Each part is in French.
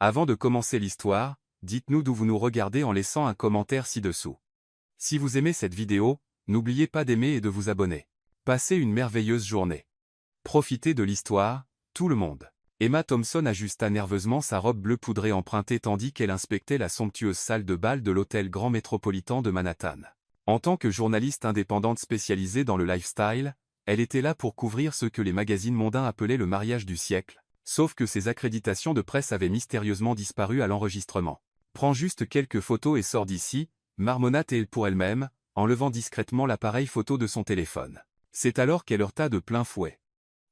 Avant de commencer l'histoire, dites-nous d'où vous nous regardez en laissant un commentaire ci-dessous. Si vous aimez cette vidéo, n'oubliez pas d'aimer et de vous abonner. Passez une merveilleuse journée. Profitez de l'histoire, tout le monde. Emma Thompson ajusta nerveusement sa robe bleue poudrée empruntée tandis qu'elle inspectait la somptueuse salle de bal de l'hôtel Grand Métropolitain de Manhattan. En tant que journaliste indépendante spécialisée dans le lifestyle, elle était là pour couvrir ce que les magazines mondains appelaient le mariage du siècle, sauf que ses accréditations de presse avaient mystérieusement disparu à l'enregistrement. Prends juste quelques photos et sors d'ici, marmonna-t-elle pour elle-même, en levant discrètement l'appareil photo de son téléphone. C'est alors qu'elle heurta de plein fouet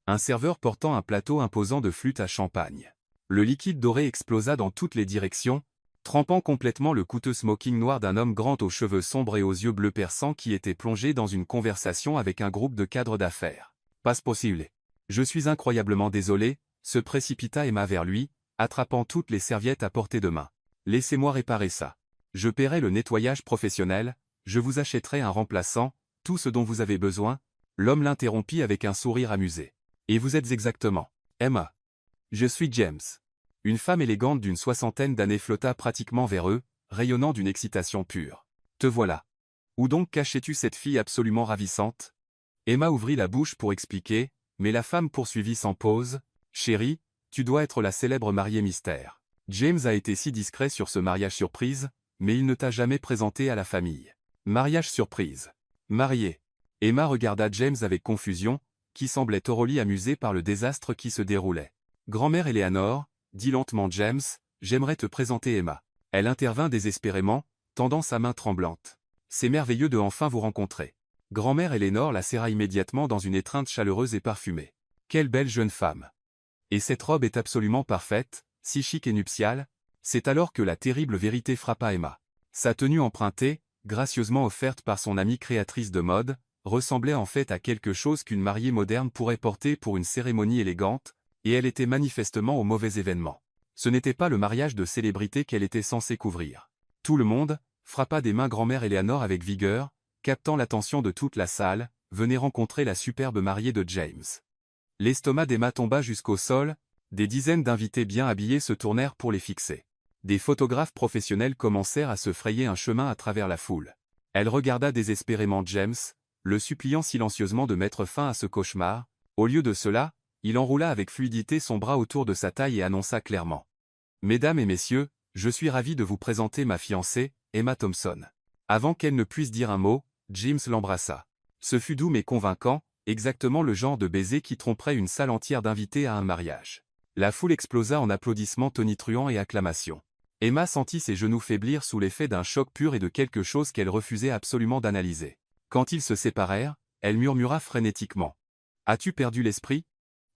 un serveur portant un plateau imposant de flûte à champagne. Le liquide doré explosa dans toutes les directions, trempant complètement le coûteux smoking noir d'un homme grand aux cheveux sombres et aux yeux bleus perçants qui était plongé dans une conversation avec un groupe de cadres d'affaires. « Pas possible. Je suis incroyablement désolé », se précipita Emma vers lui, attrapant toutes les serviettes à portée de main. « Laissez-moi réparer ça. Je paierai le nettoyage professionnel, je vous achèterai un remplaçant, tout ce dont vous avez besoin. » L'homme l'interrompit avec un sourire amusé. « Et vous êtes exactement Emma. Je suis James. » Une femme élégante d'une soixantaine d'années flotta pratiquement vers eux, rayonnant d'une excitation pure. « Te voilà. Où donc cachais-tu cette fille absolument ravissante ?» Emma ouvrit la bouche pour expliquer, mais la femme poursuivit sans pause. « Chérie, tu dois être la célèbre mariée mystère. James a été si discret sur ce mariage surprise, mais il ne t'a jamais présenté à la famille. » Mariage surprise. Marié. Emma regarda James avec confusion, qui semblait thoroughly amusé par le désastre qui se déroulait. « Grand-mère Eleanor, dit lentement James, j'aimerais te présenter Emma. » Elle intervint désespérément, tendant sa main tremblante. « C'est merveilleux de enfin vous rencontrer. » Grand-mère Eleanor la serra immédiatement dans une étreinte chaleureuse et parfumée. « Quelle belle jeune femme. Et cette robe est absolument parfaite, si chic et nuptiale. » C'est alors que la terrible vérité frappa Emma. Sa tenue empruntée, gracieusement offerte par son amie créatrice de mode, ressemblait en fait à quelque chose qu'une mariée moderne pourrait porter pour une cérémonie élégante, et elle était manifestement au mauvais événement. Ce n'était pas le mariage de célébrité qu'elle était censée couvrir. Tout le monde frappa des mains grand-mère Eleanor avec vigueur, captant l'attention de toute la salle, venez rencontrer la superbe mariée de James. L'estomac d'Emma tomba jusqu'au sol, des dizaines d'invités bien habillés se tournèrent pour les fixer. Des photographes professionnels commencèrent à se frayer un chemin à travers la foule. Elle regarda désespérément James, le suppliant silencieusement de mettre fin à ce cauchemar. Au lieu de cela, il enroula avec fluidité son bras autour de sa taille et annonça clairement. « Mesdames et messieurs, je suis ravi de vous présenter ma fiancée, Emma Thompson. » Avant qu'elle ne puisse dire un mot, James l'embrassa. Ce fut doux mais convaincant, exactement le genre de baiser qui tromperait une salle entière d'invités à un mariage. La foule explosa en applaudissements tonitruants et acclamations. Emma sentit ses genoux faiblir sous l'effet d'un choc pur et de quelque chose qu'elle refusait absolument d'analyser. Quand ils se séparèrent, elle murmura frénétiquement. « As-tu perdu l'esprit ?»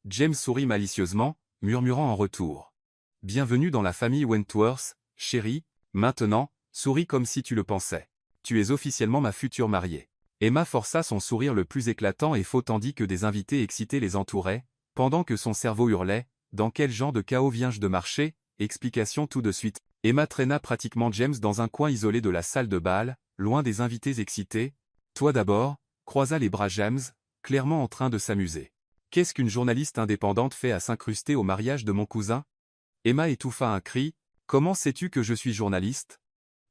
James sourit malicieusement, murmurant en retour. « Bienvenue dans la famille Wentworth, chérie, maintenant, souris comme si tu le pensais. Tu es officiellement ma future mariée. » Emma força son sourire le plus éclatant et faux tandis que des invités excités les entouraient, pendant que son cerveau hurlait « Dans quel genre de chaos viens-je de marcher ?» Explication tout de suite. Emma traîna pratiquement James dans un coin isolé de la salle de bal, loin des invités excités. « Toi d'abord », croisa les bras James, clairement en train de s'amuser. « Qu'est-ce qu'une journaliste indépendante fait à s'incruster au mariage de mon cousin ?» Emma étouffa un cri. « Comment sais-tu que je suis journaliste ?»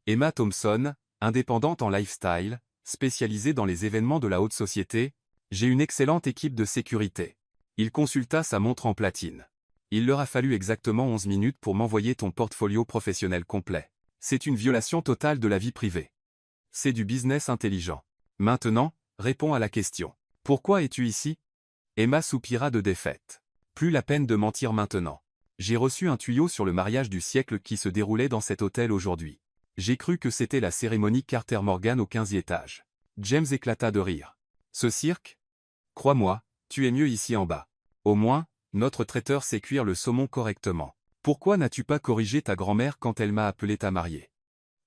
Emma Thompson, indépendante en lifestyle, spécialisée dans les événements de la haute société, j'ai une excellente équipe de sécurité. Il consulta sa montre en platine. Il leur a fallu exactement 11 minutes pour m'envoyer ton portfolio professionnel complet. C'est une violation totale de la vie privée. C'est du business intelligent. Maintenant, réponds à la question. Pourquoi es-tu ici? Emma soupira de défaite. Plus la peine de mentir maintenant. J'ai reçu un tuyau sur le mariage du siècle qui se déroulait dans cet hôtel aujourd'hui. J'ai cru que c'était la cérémonie Carter Morgan au 15e étage. James éclata de rire. Ce cirque? Crois-moi, tu es mieux ici en bas. Au moins, notre traiteur sait cuire le saumon correctement. Pourquoi n'as-tu pas corrigé ta grand-mère quand elle m'a appelé ta mariée?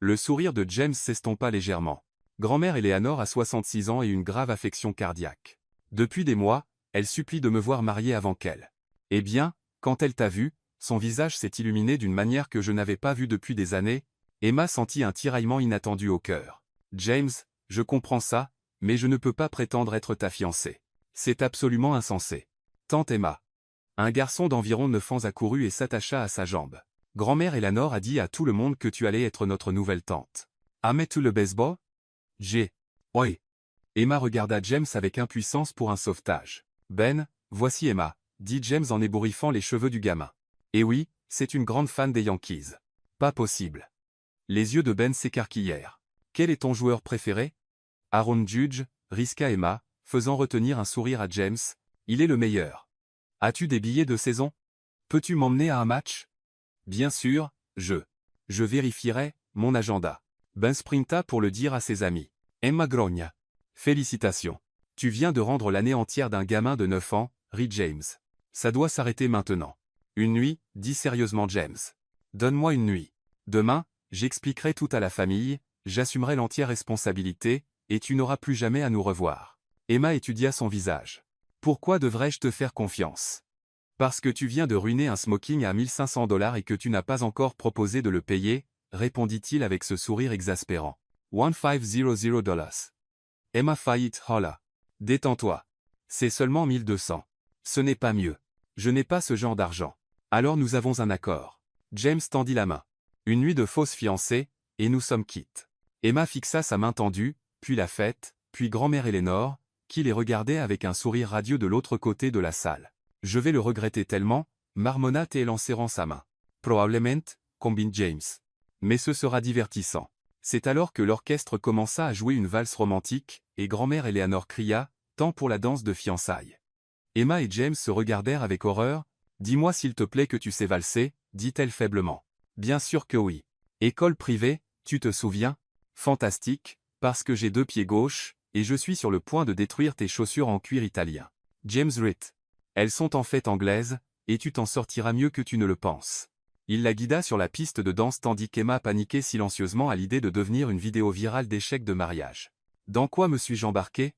Le sourire de James s'estompa légèrement. Grand-mère Eleanor a 66 ans et une grave affection cardiaque. Depuis des mois, elle supplie de me voir mariée avant qu'elle. Eh bien, quand elle t'a vu, son visage s'est illuminé d'une manière que je n'avais pas vue depuis des années. Emma sentit un tiraillement inattendu au cœur. James, je comprends ça, mais je ne peux pas prétendre être ta fiancée. C'est absolument insensé. Tante Emma. Un garçon d'environ 9 ans accourut et s'attacha à sa jambe. Grand-mère Eleanor a dit à tout le monde que tu allais être notre nouvelle tante. Aimais-tu le baseball? Oui. Emma regarda James avec impuissance pour un sauvetage. Ben, voici Emma, dit James en ébouriffant les cheveux du gamin. Et oui, c'est une grande fan des Yankees. Pas possible. Les yeux de Ben s'écarquillèrent. Quel est ton joueur préféré? Aaron Judge, risqua Emma, faisant retenir un sourire à James. Il est le meilleur. As-tu des billets de saison? Peux-tu m'emmener à un match? Bien sûr, je vérifierai mon agenda. Ben sprinta pour le dire à ses amis. Emma grogna. Félicitations. Tu viens de rendre l'année entière d'un gamin de 9 ans, rit James. Ça doit s'arrêter maintenant. Une nuit, dit sérieusement James. Donne-moi une nuit. Demain, j'expliquerai tout à la famille, j'assumerai l'entière responsabilité, et tu n'auras plus jamais à nous revoir. Emma étudia son visage. Pourquoi devrais-je te faire confiance? Parce que tu viens de ruiner un smoking à $1500 et que tu n'as pas encore proposé de le payer, répondit-il avec ce sourire exaspérant. $1500. Emma faillit holla. Détends-toi. C'est seulement 1200. Ce n'est pas mieux. Je n'ai pas ce genre d'argent. Alors nous avons un accord. James tendit la main. Une nuit de fausses fiancées, et nous sommes quittes. Emma fixa sa main tendue, puis la fête, puis grand-mère Eleanor, qui les regardait avec un sourire radieux de l'autre côté de la salle. Je vais le regretter tellement, marmonna-t-elle en serrant sa main. Probablement, combine James. Mais ce sera divertissant. C'est alors que l'orchestre commença à jouer une valse romantique, et grand-mère Eleanor cria, tant pour la danse de fiançailles. Emma et James se regardèrent avec horreur. Dis-moi s'il te plaît que tu sais valser, dit-elle faiblement. Bien sûr que oui. École privée, tu te souviens? Fantastique, parce que j'ai 2 pieds gauches, et je suis sur le point de détruire tes chaussures en cuir italien. James Ritt. Elles sont en fait anglaises, et tu t'en sortiras mieux que tu ne le penses. Il la guida sur la piste de danse tandis qu'Emma paniquait silencieusement à l'idée de devenir une vidéo virale d'échec de mariage. Dans quoi me suis-je embarqué?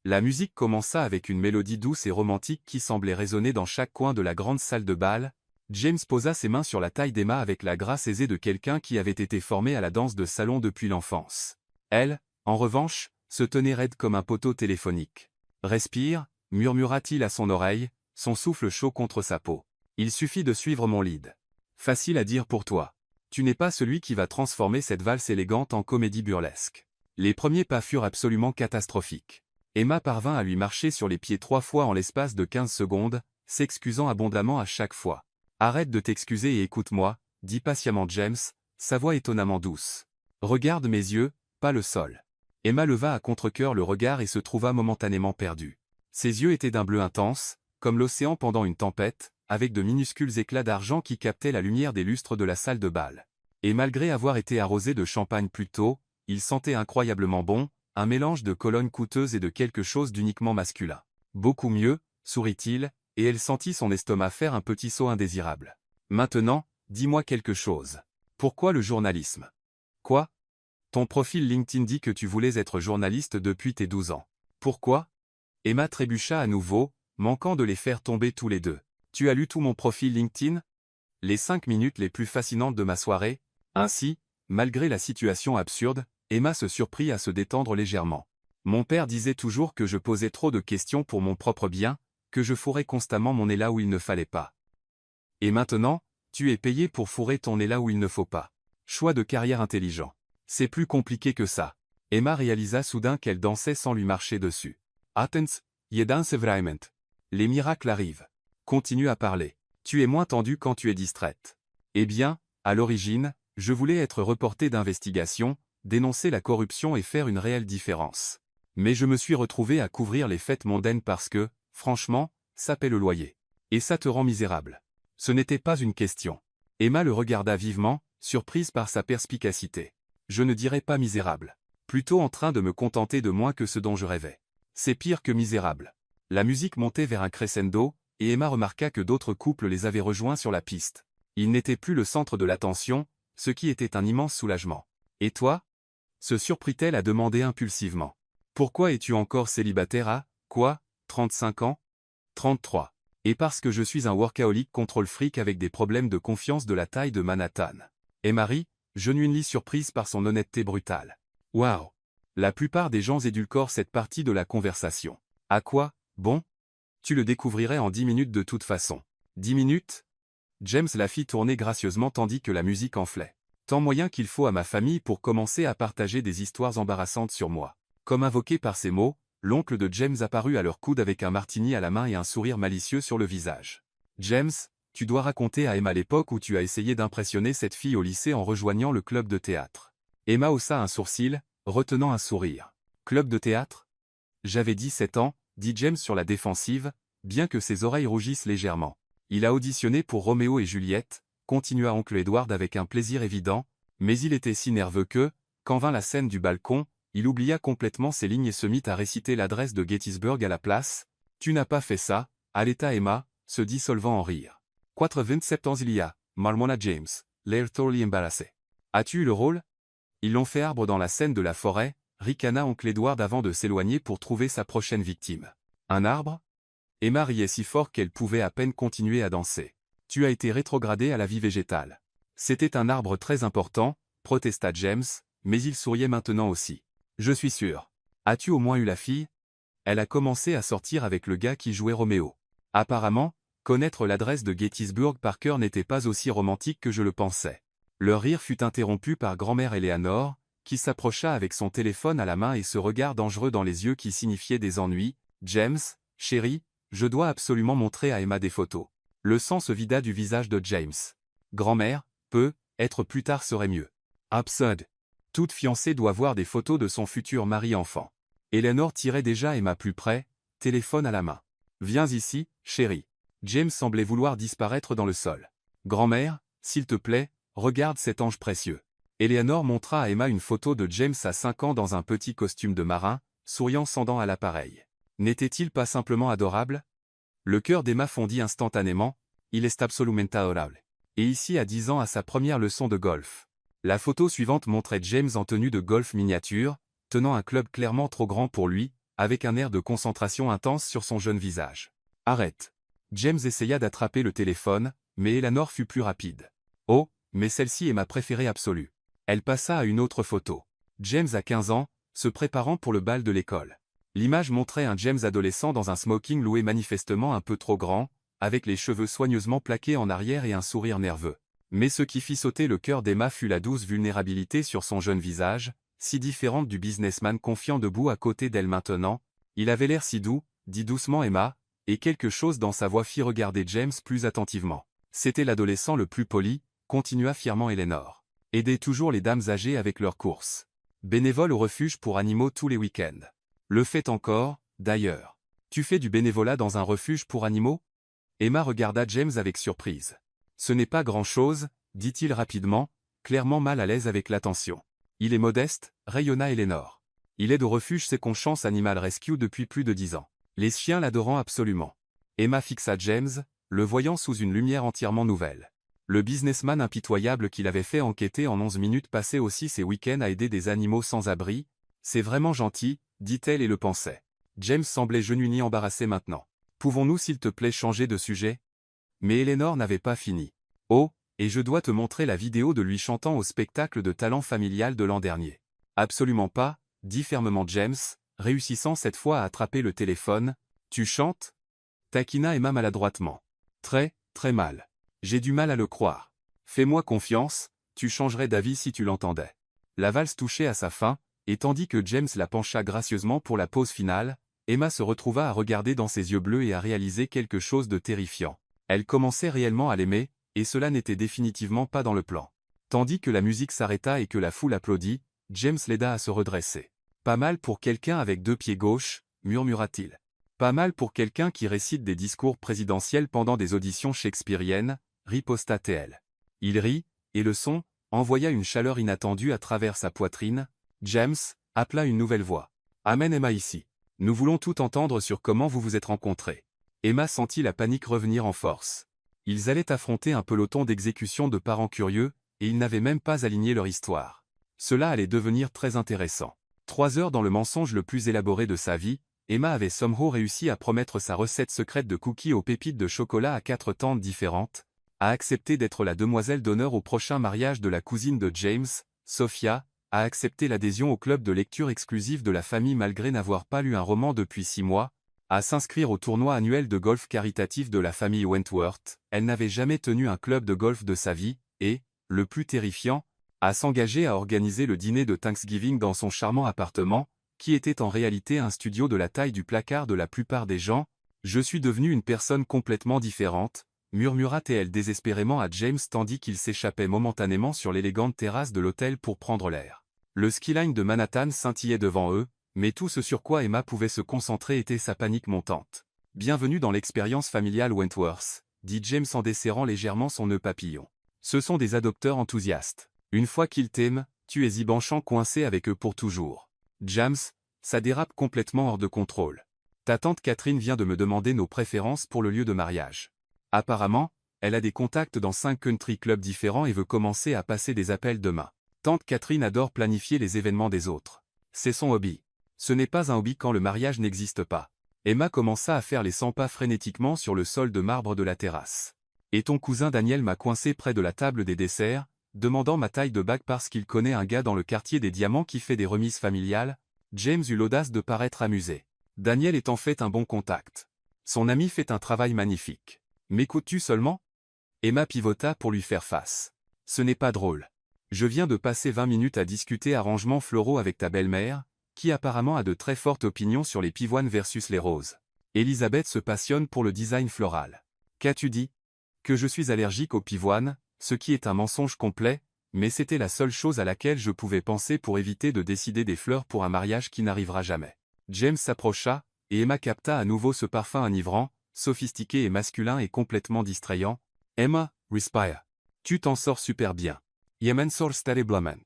La musique commença avec une mélodie douce et romantique qui semblait résonner dans chaque coin de la grande salle de bal. James posa ses mains sur la taille d'Emma avec la grâce aisée de quelqu'un qui avait été formé à la danse de salon depuis l'enfance. Elle, en revanche, se tenait raide comme un poteau téléphonique. Respire, murmura-t-il à son oreille, son souffle chaud contre sa peau. Il suffit de suivre mon lead. Facile à dire pour toi. Tu n'es pas celui qui va transformer cette valse élégante en comédie burlesque. Les premiers pas furent absolument catastrophiques. Emma parvint à lui marcher sur les pieds 3 fois en l'espace de 15 secondes, s'excusant abondamment à chaque fois. Arrête de t'excuser et écoute-moi, dit patiemment James, sa voix étonnamment douce. Regarde mes yeux, pas le sol. Emma leva à contre-cœur le regard et se trouva momentanément perdue. Ses yeux étaient d'un bleu intense, comme l'océan pendant une tempête, avec de minuscules éclats d'argent qui captaient la lumière des lustres de la salle de bal. Et malgré avoir été arrosé de champagne plus tôt, il sentait incroyablement bon, un mélange de cologne coûteuse et de quelque chose d'uniquement masculin. Beaucoup mieux, sourit-il, et elle sentit son estomac faire un petit saut indésirable. Maintenant, dis-moi quelque chose. Pourquoi le journalisme? Quoi? Ton profil LinkedIn dit que tu voulais être journaliste depuis tes 12 ans. Pourquoi? Emma trébucha à nouveau, manquant de les faire tomber tous les deux. Tu as lu tout mon profil LinkedIn? Les 5 minutes les plus fascinantes de ma soirée. Ainsi, malgré la situation absurde, Emma se surprit à se détendre légèrement. Mon père disait toujours que je posais trop de questions pour mon propre bien, que je fourrais constamment mon nez là où il ne fallait pas. Et maintenant, tu es payé pour fourrer ton nez là où il ne faut pas. Choix de carrière intelligent. C'est plus compliqué que ça. Emma réalisa soudain qu'elle dansait sans lui marcher dessus. Attends, je danse vraiment. Les miracles arrivent. Continue à parler. Tu es moins tendue quand tu es distraite. Eh bien, à l'origine, je voulais être reporter d'investigation, dénoncer la corruption et faire une réelle différence. Mais je me suis retrouvé à couvrir les fêtes mondaines parce que, franchement, ça paie le loyer. Et ça te rend misérable. Ce n'était pas une question. Emma le regarda vivement, surprise par sa perspicacité. Je ne dirais pas misérable. Plutôt en train de me contenter de moins que ce dont je rêvais. C'est pire que misérable. La musique montait vers un crescendo, et Emma remarqua que d'autres couples les avaient rejoints sur la piste. Ils n'étaient plus le centre de l'attention, ce qui était un immense soulagement. Et toi? Se surprit-elle à demander impulsivement. Pourquoi es-tu encore célibataire à, quoi, 35 ans? 33. Et parce que je suis un workaholic contrôle fric avec des problèmes de confiance de la taille de Manhattan. Et Marie, genuinely surprise par son honnêteté brutale. Waouh! La plupart des gens édulcorent cette partie de la conversation. À quoi, bon? Tu le découvrirais en 10 minutes de toute façon. 10 minutes? James la fit tourner gracieusement tandis que la musique enflait. Tant moyen qu'il faut à ma famille pour commencer à partager des histoires embarrassantes sur moi. Comme invoqué par ces mots, l'oncle de James apparut à leur coude avec un martini à la main et un sourire malicieux sur le visage. James, tu dois raconter à Emma l'époque où tu as essayé d'impressionner cette fille au lycée en rejoignant le club de théâtre. Emma haussa un sourcil, retenant un sourire. Club de théâtre? J'avais 17 ans, dit James sur la défensive, bien que ses oreilles rougissent légèrement. Il a auditionné pour Roméo et Juliette, continua oncle Edward avec un plaisir évident, mais il était si nerveux que, quand vint la scène du balcon, il oublia complètement ses lignes et se mit à réciter l'adresse de Gettysburg à la place. Tu n'as pas fait ça, allaita Emma, se dissolvant en rire. 27 ans il y a, marmonna James, l'air thoroughly embarrassé. As-tu eu le rôle? Ils l'ont fait arbre dans la scène de la forêt, ricana oncle Edward avant de s'éloigner pour trouver sa prochaine victime. Un arbre? Emma riait si fort qu'elle pouvait à peine continuer à danser. Tu as été rétrogradé à la vie végétale. C'était un arbre très important, protesta James, mais il souriait maintenant aussi. Je suis sûr. As-tu au moins eu la fille? Elle a commencé à sortir avec le gars qui jouait Roméo. Apparemment, connaître l'adresse de Gettysburg par cœur n'était pas aussi romantique que je le pensais. Leur rire fut interrompu par grand-mère Eleanor, qui s'approcha avec son téléphone à la main et ce regard dangereux dans les yeux qui signifiait des ennuis. James, chérie, je dois absolument montrer à Emma des photos. Le sang se vida du visage de James. Grand-mère, être plus tard serait mieux. Absurde. Toute fiancée doit voir des photos de son futur mari-enfant. Eleanor tirait déjà Emma plus près, téléphone à la main. Viens ici, chérie. James semblait vouloir disparaître dans le sol. Grand-mère, s'il te plaît, regarde cet ange précieux. Eleanor montra à Emma une photo de James à 5 ans dans un petit costume de marin, souriant sans dents à l'appareil. N'était-il pas simplement adorable? Le cœur d'Emma fondit instantanément, il est absolument adorable. Et ici à 10 ans à sa première leçon de golf. La photo suivante montrait James en tenue de golf miniature, tenant un club clairement trop grand pour lui, avec un air de concentration intense sur son jeune visage. Arrête. James essaya d'attraper le téléphone, mais Eleanor fut plus rapide. Oh, mais celle-ci est ma préférée absolue. Elle passa à une autre photo. James a 15 ans, se préparant pour le bal de l'école. L'image montrait un James adolescent dans un smoking loué manifestement un peu trop grand, avec les cheveux soigneusement plaqués en arrière et un sourire nerveux. Mais ce qui fit sauter le cœur d'Emma fut la douce vulnérabilité sur son jeune visage, si différente du businessman confiant debout à côté d'elle maintenant. Il avait l'air si doux, dit doucement Emma, et quelque chose dans sa voix fit regarder James plus attentivement. C'était l'adolescent le plus poli, continua fièrement Eleanor. Aidez toujours les dames âgées avec leurs courses. Bénévole au refuge pour animaux tous les week-ends. Le fait encore, d'ailleurs. Tu fais du bénévolat dans un refuge pour animaux? Emma regarda James avec surprise. Ce n'est pas grand-chose, dit-il rapidement, clairement mal à l'aise avec l'attention. Il est modeste, rayonna Eleanor. Il aide au refuge Second-Chance Animal Rescue depuis plus de 10 ans. Les chiens l'adorant absolument. Emma fixa James, le voyant sous une lumière entièrement nouvelle. Le businessman impitoyable qui l'avait fait enquêter en 11 minutes passait aussi ses week-ends à aider des animaux sans abri. C'est vraiment gentil, dit-elle et le pensait. James semblait genouillé embarrassé maintenant. Pouvons-nous s'il te plaît changer de sujet? Mais Eleanor n'avait pas fini. Oh, et je dois te montrer la vidéo de lui chantant au spectacle de talent familial de l'an dernier. Absolument pas, dit fermement James, réussissant cette fois à attraper le téléphone. Tu chantes? Taquina Emma maladroitement. Très, très mal. J'ai du mal à le croire. Fais-moi confiance, tu changerais d'avis si tu l'entendais. La valse touchait à sa fin, et tandis que James la pencha gracieusement pour la pause finale, Emma se retrouva à regarder dans ses yeux bleus et à réaliser quelque chose de terrifiant. Elle commençait réellement à l'aimer, et cela n'était définitivement pas dans le plan. Tandis que la musique s'arrêta et que la foule applaudit, James l'aida à se redresser. Pas mal pour quelqu'un avec 2 pieds gauches, murmura-t-il. Pas mal pour quelqu'un qui récite des discours présidentiels pendant des auditions shakespeariennes, riposta-t-elle. Il rit, et le son envoya une chaleur inattendue à travers sa poitrine. James appela une nouvelle voix. Amène Emma ici. Nous voulons tout entendre sur comment vous vous êtes rencontrés. Emma sentit la panique revenir en force. Ils allaient affronter un peloton d'exécution de parents curieux, et ils n'avaient même pas aligné leur histoire. Cela allait devenir très intéressant. 3 heures dans le mensonge le plus élaboré de sa vie, Emma avait somehow réussi à promettre sa recette secrète de cookies aux pépites de chocolat à 4 tantes différentes, à accepter d'être la demoiselle d'honneur au prochain mariage de la cousine de James, Sophia, à accepter l'adhésion au club de lecture exclusif de la famille malgré n'avoir pas lu un roman depuis 6 mois, À s'inscrire au tournoi annuel de golf caritatif de la famille Wentworth, elle n'avait jamais tenu un club de golf de sa vie, et, le plus terrifiant, à s'engager à organiser le dîner de Thanksgiving dans son charmant appartement, qui était en réalité un studio de la taille du placard de la plupart des gens. « Je suis devenue une personne complètement différente », murmura-t-elle désespérément à James tandis qu'il s'échappait momentanément sur l'élégante terrasse de l'hôtel pour prendre l'air. Le skyline de Manhattan scintillait devant eux, mais tout ce sur quoi Emma pouvait se concentrer était sa panique montante. « Bienvenue dans l'expérience familiale Wentworth », dit James en desserrant légèrement son nœud papillon. « Ce sont des adopteurs enthousiastes. Une fois qu'ils t'aiment, tu es y-banchant coincé avec eux pour toujours. James, ça dérape complètement hors de contrôle. Ta tante Catherine vient de me demander nos préférences pour le lieu de mariage. Apparemment, elle a des contacts dans 5 country clubs différents et veut commencer à passer des appels demain. Tante Catherine adore planifier les événements des autres. C'est son hobby. Ce n'est pas un hobby quand le mariage n'existe pas. » Emma commença à faire les 100 pas frénétiquement sur le sol de marbre de la terrasse. « Et ton cousin Daniel m'a coincé près de la table des desserts, demandant ma taille de bague parce qu'il connaît un gars dans le quartier des diamants qui fait des remises familiales. » James eut l'audace de paraître amusé. « Daniel est en fait un bon contact. Son ami fait un travail magnifique. M'écoutes-tu seulement ?» Emma pivota pour lui faire face. « Ce n'est pas drôle. Je viens de passer 20 minutes à discuter arrangements floraux avec ta belle-mère, qui apparemment a de très fortes opinions sur les pivoines versus les roses. Elisabeth se passionne pour le design floral. Qu'as-tu dit? Que je suis allergique aux pivoines, ce qui est un mensonge complet, mais c'était la seule chose à laquelle je pouvais penser pour éviter de décider des fleurs pour un mariage qui n'arrivera jamais. » James s'approcha, et Emma capta à nouveau ce parfum enivrant, sophistiqué et masculin et complètement distrayant. « Emma, respire. Tu t'en sors super bien. Yemen sors terriblement.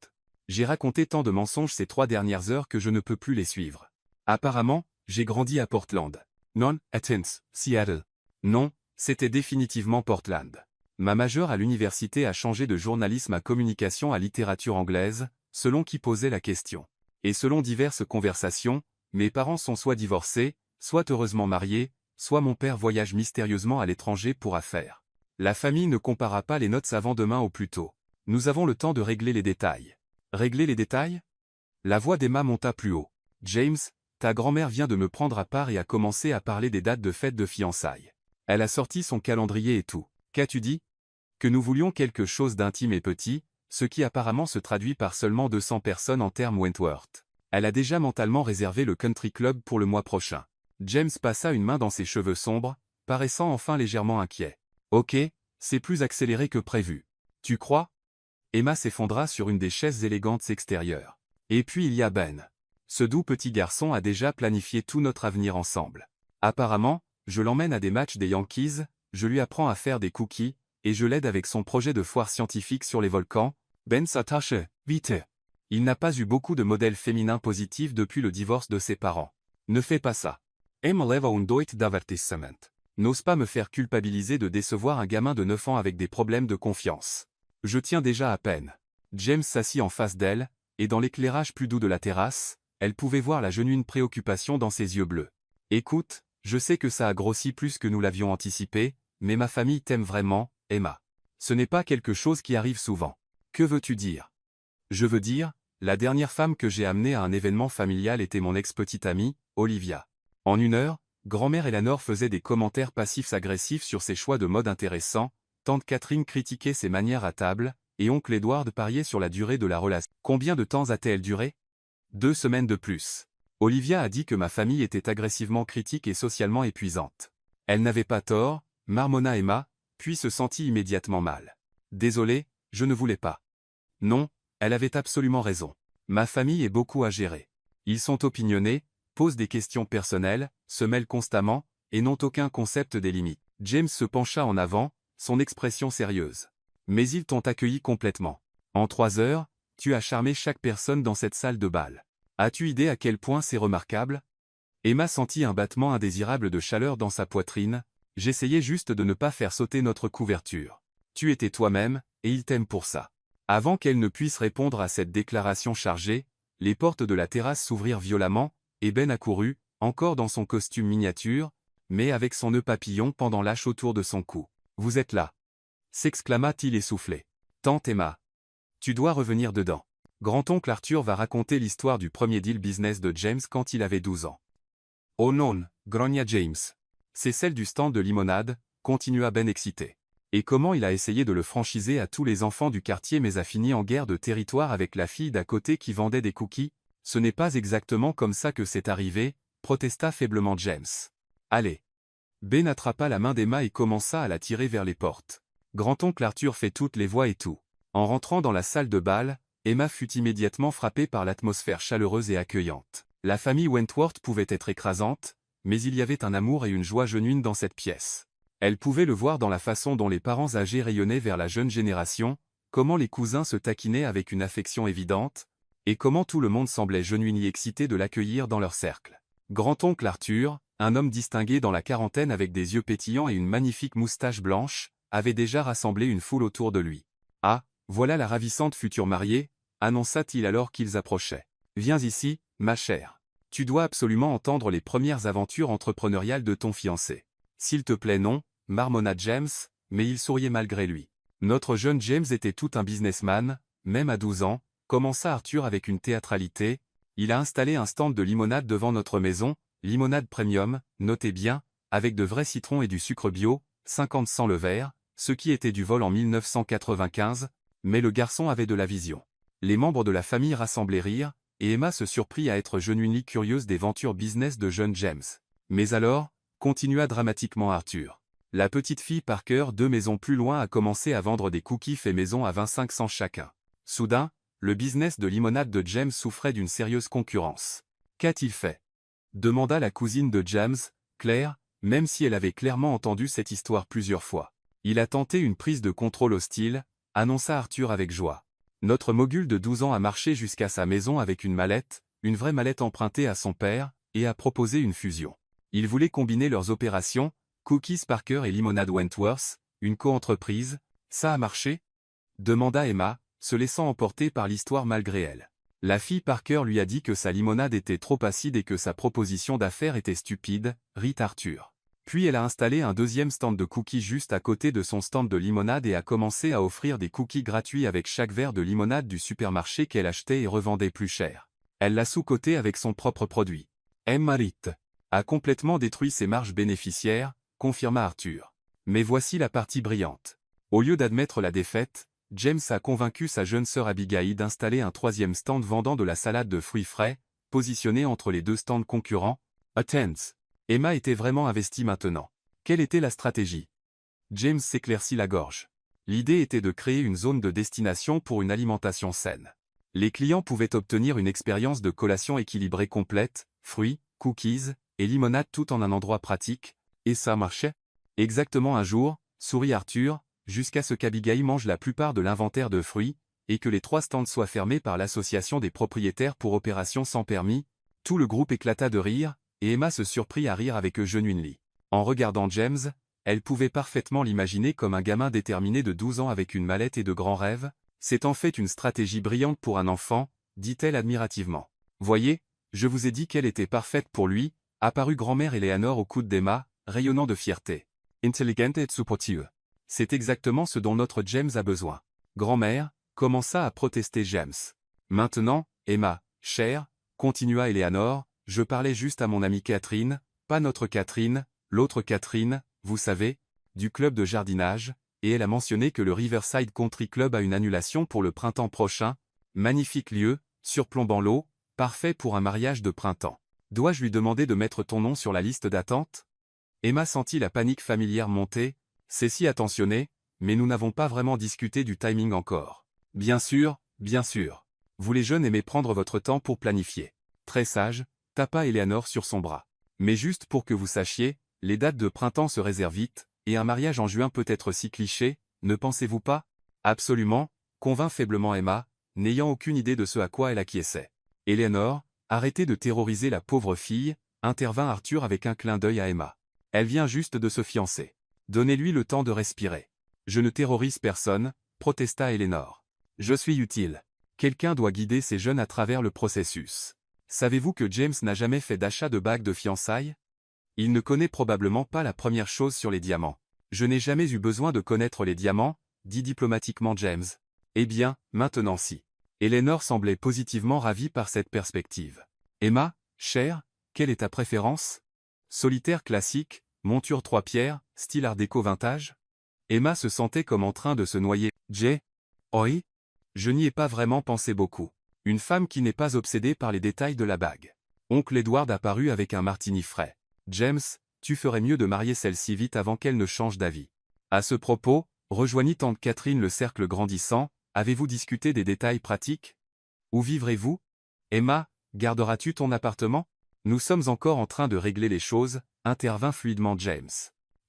J'ai raconté tant de mensonges ces 3 dernières heures que je ne peux plus les suivre. Apparemment, j'ai grandi à Portland. Non, Athens, Seattle. Non, c'était définitivement Portland. Ma majeure à l'université a changé de journalisme à communication à littérature anglaise, selon qui posait la question. Et selon diverses conversations, mes parents sont soit divorcés, soit heureusement mariés, soit mon père voyage mystérieusement à l'étranger pour affaires. La famille ne compara pas les notes avant demain au plus tôt. Nous avons le temps de régler les détails. Régler les détails? La voix d'Emma monta plus haut. James, ta grand-mère vient de me prendre à part et a commencé à parler des dates de fête de fiançailles. Elle a sorti son calendrier et tout. Qu'as-tu dit? Que nous voulions quelque chose d'intime et petit, ce qui apparemment se traduit par seulement 200 personnes en termes Wentworth. Elle a déjà mentalement réservé le country club pour le mois prochain. James passa une main dans ses cheveux sombres, paraissant enfin légèrement inquiet. Ok, c'est plus accéléré que prévu. Tu crois? Emma s'effondra sur une des chaises élégantes extérieures. Et puis il y a Ben. Ce doux petit garçon a déjà planifié tout notre avenir ensemble. Apparemment, je l'emmène à des matchs des Yankees, je lui apprends à faire des cookies, et je l'aide avec son projet de foire scientifique sur les volcans. Ben s'attache, vite. Il n'a pas eu beaucoup de modèles féminins positifs depuis le divorce de ses parents. Ne fais pas ça. Emma leva un doit d'avertissement. N'ose pas me faire culpabiliser de décevoir un gamin de 9 ans avec des problèmes de confiance. Je tiens déjà à peine. James s'assit en face d'elle, et dans l'éclairage plus doux de la terrasse, elle pouvait voir la genuine préoccupation dans ses yeux bleus. Écoute, je sais que ça a grossi plus que nous l'avions anticipé, mais ma famille t'aime vraiment, Emma. Ce n'est pas quelque chose qui arrive souvent. Que veux-tu dire? Je veux dire, la dernière femme que j'ai amenée à un événement familial était mon ex-petite amie, Olivia. En 1 heure, grand-mère Eleanor faisait des commentaires passifs-agressifs sur ses choix de mode intéressants, tante Catherine critiquait ses manières à table, et oncle Edward pariait sur la durée de la relation. Combien de temps a-t-elle duré? 2 semaines de plus. Olivia a dit que ma famille était agressivement critique et socialement épuisante. Elle n'avait pas tort, marmonna Emma, puis se sentit immédiatement mal. Désolé, je ne voulais pas. Non, elle avait absolument raison. Ma famille est beaucoup à gérer. Ils sont opinionnés, posent des questions personnelles, se mêlent constamment, et n'ont aucun concept des limites. James se pencha en avant, son expression sérieuse. Mais ils t'ont accueilli complètement. En 3 heures, tu as charmé chaque personne dans cette salle de bal. As-tu idée à quel point c'est remarquable? Emma sentit un battement indésirable de chaleur dans sa poitrine. J'essayais juste de ne pas faire sauter notre couverture. Tu étais toi-même, et il t'aime pour ça. Avant qu'elle ne puisse répondre à cette déclaration chargée, les portes de la terrasse s'ouvrirent violemment, et Ben accourut, encore dans son costume miniature, mais avec son nœud papillon pendant lâche autour de son cou. « Vous êtes là !» s'exclama-t-il essoufflé. « Tante Emma. Tu dois revenir dedans. » Grand-oncle Arthur va raconter l'histoire du premier deal business de James quand il avait 12 ans. « Oh non, grogna James. C'est celle du stand de limonade, continua Ben excité. Et comment il a essayé de le franchiser à tous les enfants du quartier mais a fini en guerre de territoire avec la fille d'à côté qui vendait des cookies? Ce n'est pas exactement comme ça que c'est arrivé, protesta faiblement James. Allez. Ben attrapa la main d'Emma et commença à la tirer vers les portes. Grand-oncle Arthur fait toutes les voix et tout. En rentrant dans la salle de bal, Emma fut immédiatement frappée par l'atmosphère chaleureuse et accueillante. La famille Wentworth pouvait être écrasante, mais il y avait un amour et une joie genuine dans cette pièce. Elle pouvait le voir dans la façon dont les parents âgés rayonnaient vers la jeune génération, comment les cousins se taquinaient avec une affection évidente, et comment tout le monde semblait genuinement excité de l'accueillir dans leur cercle. Grand-oncle Arthur, un homme distingué dans la quarantaine avec des yeux pétillants et une magnifique moustache blanche, avait déjà rassemblé une foule autour de lui. « Ah, voilà la ravissante future mariée », annonça-t-il alors qu'ils approchaient. « Viens ici, ma chère. Tu dois absolument entendre les premières aventures entrepreneuriales de ton fiancé. »« S'il te plaît non », marmonna James, mais il souriait malgré lui. « Notre jeune James était tout un businessman, même à 12 ans, commença Arthur avec une théâtralité. Il a installé un stand de limonade devant notre maison, limonade premium, notez bien, avec de vrais citrons et du sucre bio, 50 cents le verre, ce qui était du vol en 1995, mais le garçon avait de la vision. Les membres de la famille rassemblaient rire, et Emma se surprit à être genuinely curieuse des ventures business de jeune James. Mais alors, continua dramatiquement Arthur. La petite fille Parker 2 maisons plus loin a commencé à vendre des cookies faits maison à 25 cents chacun. Soudain, le business de limonade de James souffrait d'une sérieuse concurrence. Qu'a-t-il fait? Demanda la cousine de James, Claire, même si elle avait clairement entendu cette histoire plusieurs fois. Il a tenté une prise de contrôle hostile, annonça Arthur avec joie. Notre mogul de 12 ans a marché jusqu'à sa maison avec une vraie mallette empruntée à son père, et a proposé une fusion. Il voulait combiner leurs opérations, Cookies Parker et Limonade Wentworth, une coentreprise. Ça a marché? Demanda Emma, se laissant emporter par l'histoire malgré elle. La fille Parker lui a dit que sa limonade était trop acide et que sa proposition d'affaires était stupide, rit Arthur. Puis elle a installé un deuxième stand de cookies juste à côté de son stand de limonade et a commencé à offrir des cookies gratuits avec chaque verre de limonade du supermarché qu'elle achetait et revendait plus cher. Elle l'a sous-coté avec son propre produit. Emma Ritt a complètement détruit ses marges bénéficiaires, confirma Arthur. Mais voici la partie brillante. Au lieu d'admettre la défaite, James a convaincu sa jeune sœur Abigail d'installer un troisième stand vendant de la salade de fruits frais, positionné entre les deux stands concurrents. Attends. Emma était vraiment investie maintenant. Quelle était la stratégie? James s'éclaircit la gorge. L'idée était de créer une zone de destination pour une alimentation saine. Les clients pouvaient obtenir une expérience de collation équilibrée complète, fruits, cookies, et limonade tout en un endroit pratique, et ça marchait? Exactement un jour, sourit Arthur, jusqu'à ce qu'Abigail mange la plupart de l'inventaire de fruits, et que les 3 stands soient fermés par l'association des propriétaires pour opération sans permis. Tout le groupe éclata de rire, et Emma se surprit à rire avec eux genuinely. En regardant James, elle pouvait parfaitement l'imaginer comme un gamin déterminé de 12 ans avec une mallette et de grands rêves. C'est en fait une stratégie brillante pour un enfant, dit-elle admirativement. Voyez, je vous ai dit qu'elle était parfaite pour lui, apparut grand-mère Eleanor au coude d'Emma, rayonnant de fierté. Intelligente et supportive. C'est exactement ce dont notre James a besoin. Grand-mère, commença à protester James. Maintenant, Emma, chère, continua Eleanor, je parlais juste à mon amie Catherine, pas notre Catherine, l'autre Catherine, vous savez, du club de jardinage, et elle a mentionné que le Riverside Country Club a une annulation pour le printemps prochain. Magnifique lieu, surplombant l'eau, parfait pour un mariage de printemps. Dois-je lui demander de mettre ton nom sur la liste d'attente? Emma sentit la panique familière monter. C'est si attentionné, mais nous n'avons pas vraiment discuté du timing encore. Bien sûr, vous les jeunes aimez prendre votre temps pour planifier. Très sage, tapa Eleanor sur son bras. Mais juste pour que vous sachiez, les dates de printemps se réservent vite, et un mariage en juin peut être si cliché, ne pensez-vous pas? Absolument, convint faiblement Emma, n'ayant aucune idée de ce à quoi elle acquiesçait. Eleanor, arrêtez de terroriser la pauvre fille, intervint Arthur avec un clin d'œil à Emma. Elle vient juste de se fiancer. Donnez-lui le temps de respirer. Je ne terrorise personne, protesta Eleanor. Je suis utile. Quelqu'un doit guider ces jeunes à travers le processus. Savez-vous que James n'a jamais fait d'achat de bague de fiançailles? Il ne connaît probablement pas la première chose sur les diamants. Je n'ai jamais eu besoin de connaître les diamants, dit diplomatiquement James. Eh bien, maintenant si. Eleanor semblait positivement ravie par cette perspective. Emma, chère, quelle est ta préférence? Solitaire classique, monture 3 pierres, style art déco vintage? Emma se sentait comme en train de se noyer. Jay? Oui? Je n'y ai pas vraiment pensé beaucoup. Une femme qui n'est pas obsédée par les détails de la bague. Oncle Edward apparut avec un martini frais. James, tu ferais mieux de marier celle-ci vite avant qu'elle ne change d'avis. À ce propos, rejoignit tante Catherine le cercle grandissant, avez-vous discuté des détails pratiques? Où vivrez-vous? Emma, garderas-tu ton appartement? Nous sommes encore en train de régler les choses, intervint fluidement James.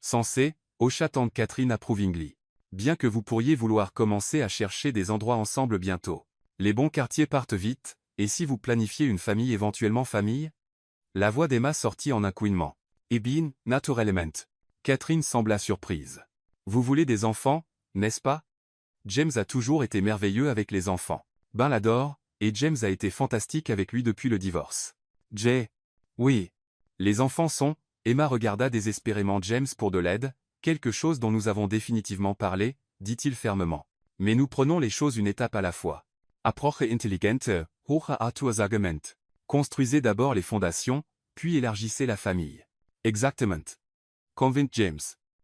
Sensé, hocha tante Catherine approvingly. Bien que vous pourriez vouloir commencer à chercher des endroits ensemble bientôt. Les bons quartiers partent vite, et si vous planifiez une famille éventuellement famille? La voix d'Emma sortit en un couinement. Eh bien, naturellement. Catherine sembla surprise. Vous voulez des enfants, n'est-ce pas? James a toujours été merveilleux avec les enfants. Ben l'adore, et James a été fantastique avec lui depuis le divorce. Jay? Oui. Les enfants sont... Emma regarda désespérément James pour de l'aide, quelque chose dont nous avons définitivement parlé, dit-il fermement. Mais nous prenons les choses une étape à la fois. Approche intelligente, hoch artus argument. Construisez d'abord les fondations, puis élargissez la famille. Exactement. Convainc James.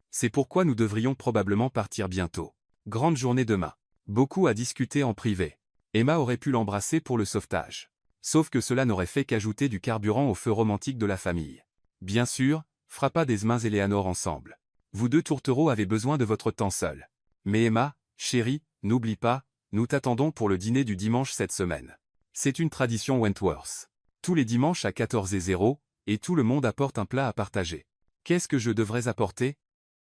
C'est pourquoi nous devrions probablement partir bientôt. Grande journée demain. Beaucoup à discuter en privé. Emma aurait pu l'embrasser pour le sauvetage. Sauf que cela n'aurait fait qu'ajouter du carburant au feu romantique de la famille. Bien sûr, frappa des mains Eleanor ensemble. Vous deux tourtereaux avez besoin de votre temps seul. Mais Emma, chérie, n'oublie pas, nous t'attendons pour le dîner du dimanche cette semaine. C'est une tradition Wentworth. Tous les dimanches à 14h00, et tout le monde apporte un plat à partager. Qu'est-ce que je devrais apporter?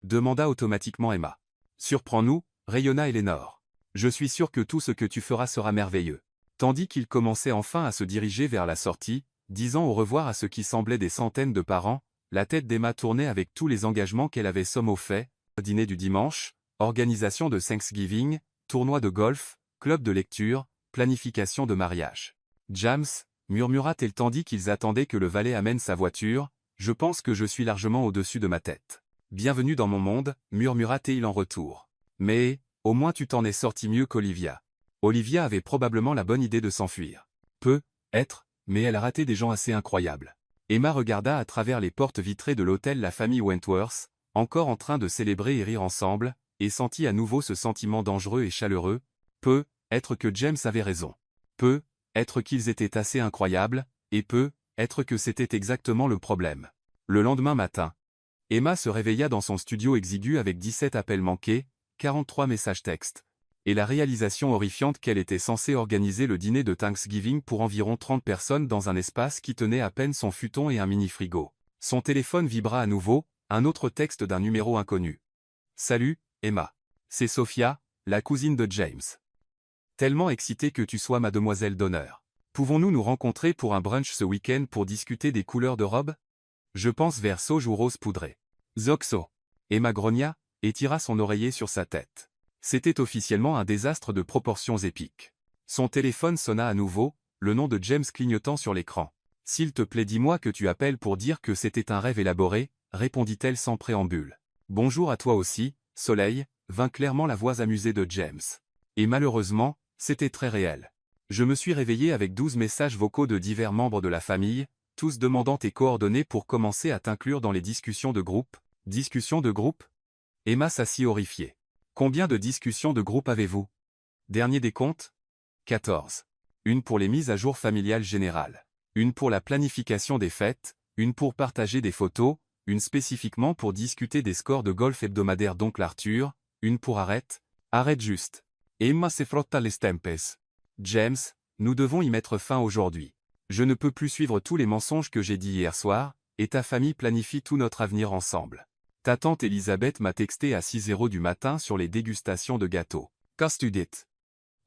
Demanda automatiquement Emma. Surprends-nous, rayonna Eleanor. Je suis sûr que tout ce que tu feras sera merveilleux. Tandis qu'il commençait enfin à se diriger vers la sortie, disant au revoir à ce qui semblaient des centaines de parents, la tête d'Emma tournait avec tous les engagements qu'elle avait somme au fait, dîner du dimanche, organisation de Thanksgiving, tournoi de golf, club de lecture, planification de mariage. James, murmura-t-elle tandis qu'ils attendaient que le valet amène sa voiture, je pense que je suis largement au-dessus de ma tête. Bienvenue dans mon monde, murmura-t-il en retour. Mais, au moins tu t'en es sorti mieux qu'Olivia. Olivia avait probablement la bonne idée de s'enfuir. Peut-être, mais elle a raté des gens assez incroyables. Emma regarda à travers les portes vitrées de l'hôtel la famille Wentworth, encore en train de célébrer et rire ensemble, et sentit à nouveau ce sentiment dangereux et chaleureux. Peut-être que James avait raison. Peut-être qu'ils étaient assez incroyables, et peut-être que c'était exactement le problème. Le lendemain matin, Emma se réveilla dans son studio exigu avec 17 appels manqués, 43 messages textes, et la réalisation horrifiante qu'elle était censée organiser le dîner de Thanksgiving pour environ 30 personnes dans un espace qui tenait à peine son futon et un mini-frigo. Son téléphone vibra à nouveau, un autre texte d'un numéro inconnu. « Salut, Emma. C'est Sophia, la cousine de James. Tellement excitée que tu sois mademoiselle d'honneur. Pouvons-nous nous rencontrer pour un brunch ce week-end pour discuter des couleurs de robe? Je pense vers sauge ou rose poudré. Zoxo. » Emma grogna, et tira son oreiller sur sa tête. C'était officiellement un désastre de proportions épiques. Son téléphone sonna à nouveau, le nom de James clignotant sur l'écran. « S'il te plaît dis-moi que tu appelles pour dire que c'était un rêve élaboré, » répondit-elle sans préambule. « Bonjour à toi aussi, Soleil » vint clairement la voix amusée de James. Et malheureusement, c'était très réel. Je me suis réveillé avec 12 messages vocaux de divers membres de la famille, tous demandant tes coordonnées pour commencer à t'inclure dans les discussions de groupe. Discussions de groupe? Emma s'assit horrifiée. Combien de discussions de groupe avez-vous? Dernier décompte? 14. Une pour les mises à jour familiales générales. Une pour la planification des fêtes, une pour partager des photos, une spécifiquement pour discuter des scores de golf hebdomadaires d'oncle Arthur, une pour arrête juste. Emma se frotta les tempes. James, nous devons y mettre fin aujourd'hui. Je ne peux plus suivre tous les mensonges que j'ai dit hier soir, et ta famille planifie tout notre avenir ensemble. Ta tante Elisabeth m'a texté à 6h du matin sur les dégustations de gâteaux. Qu'as tu dit?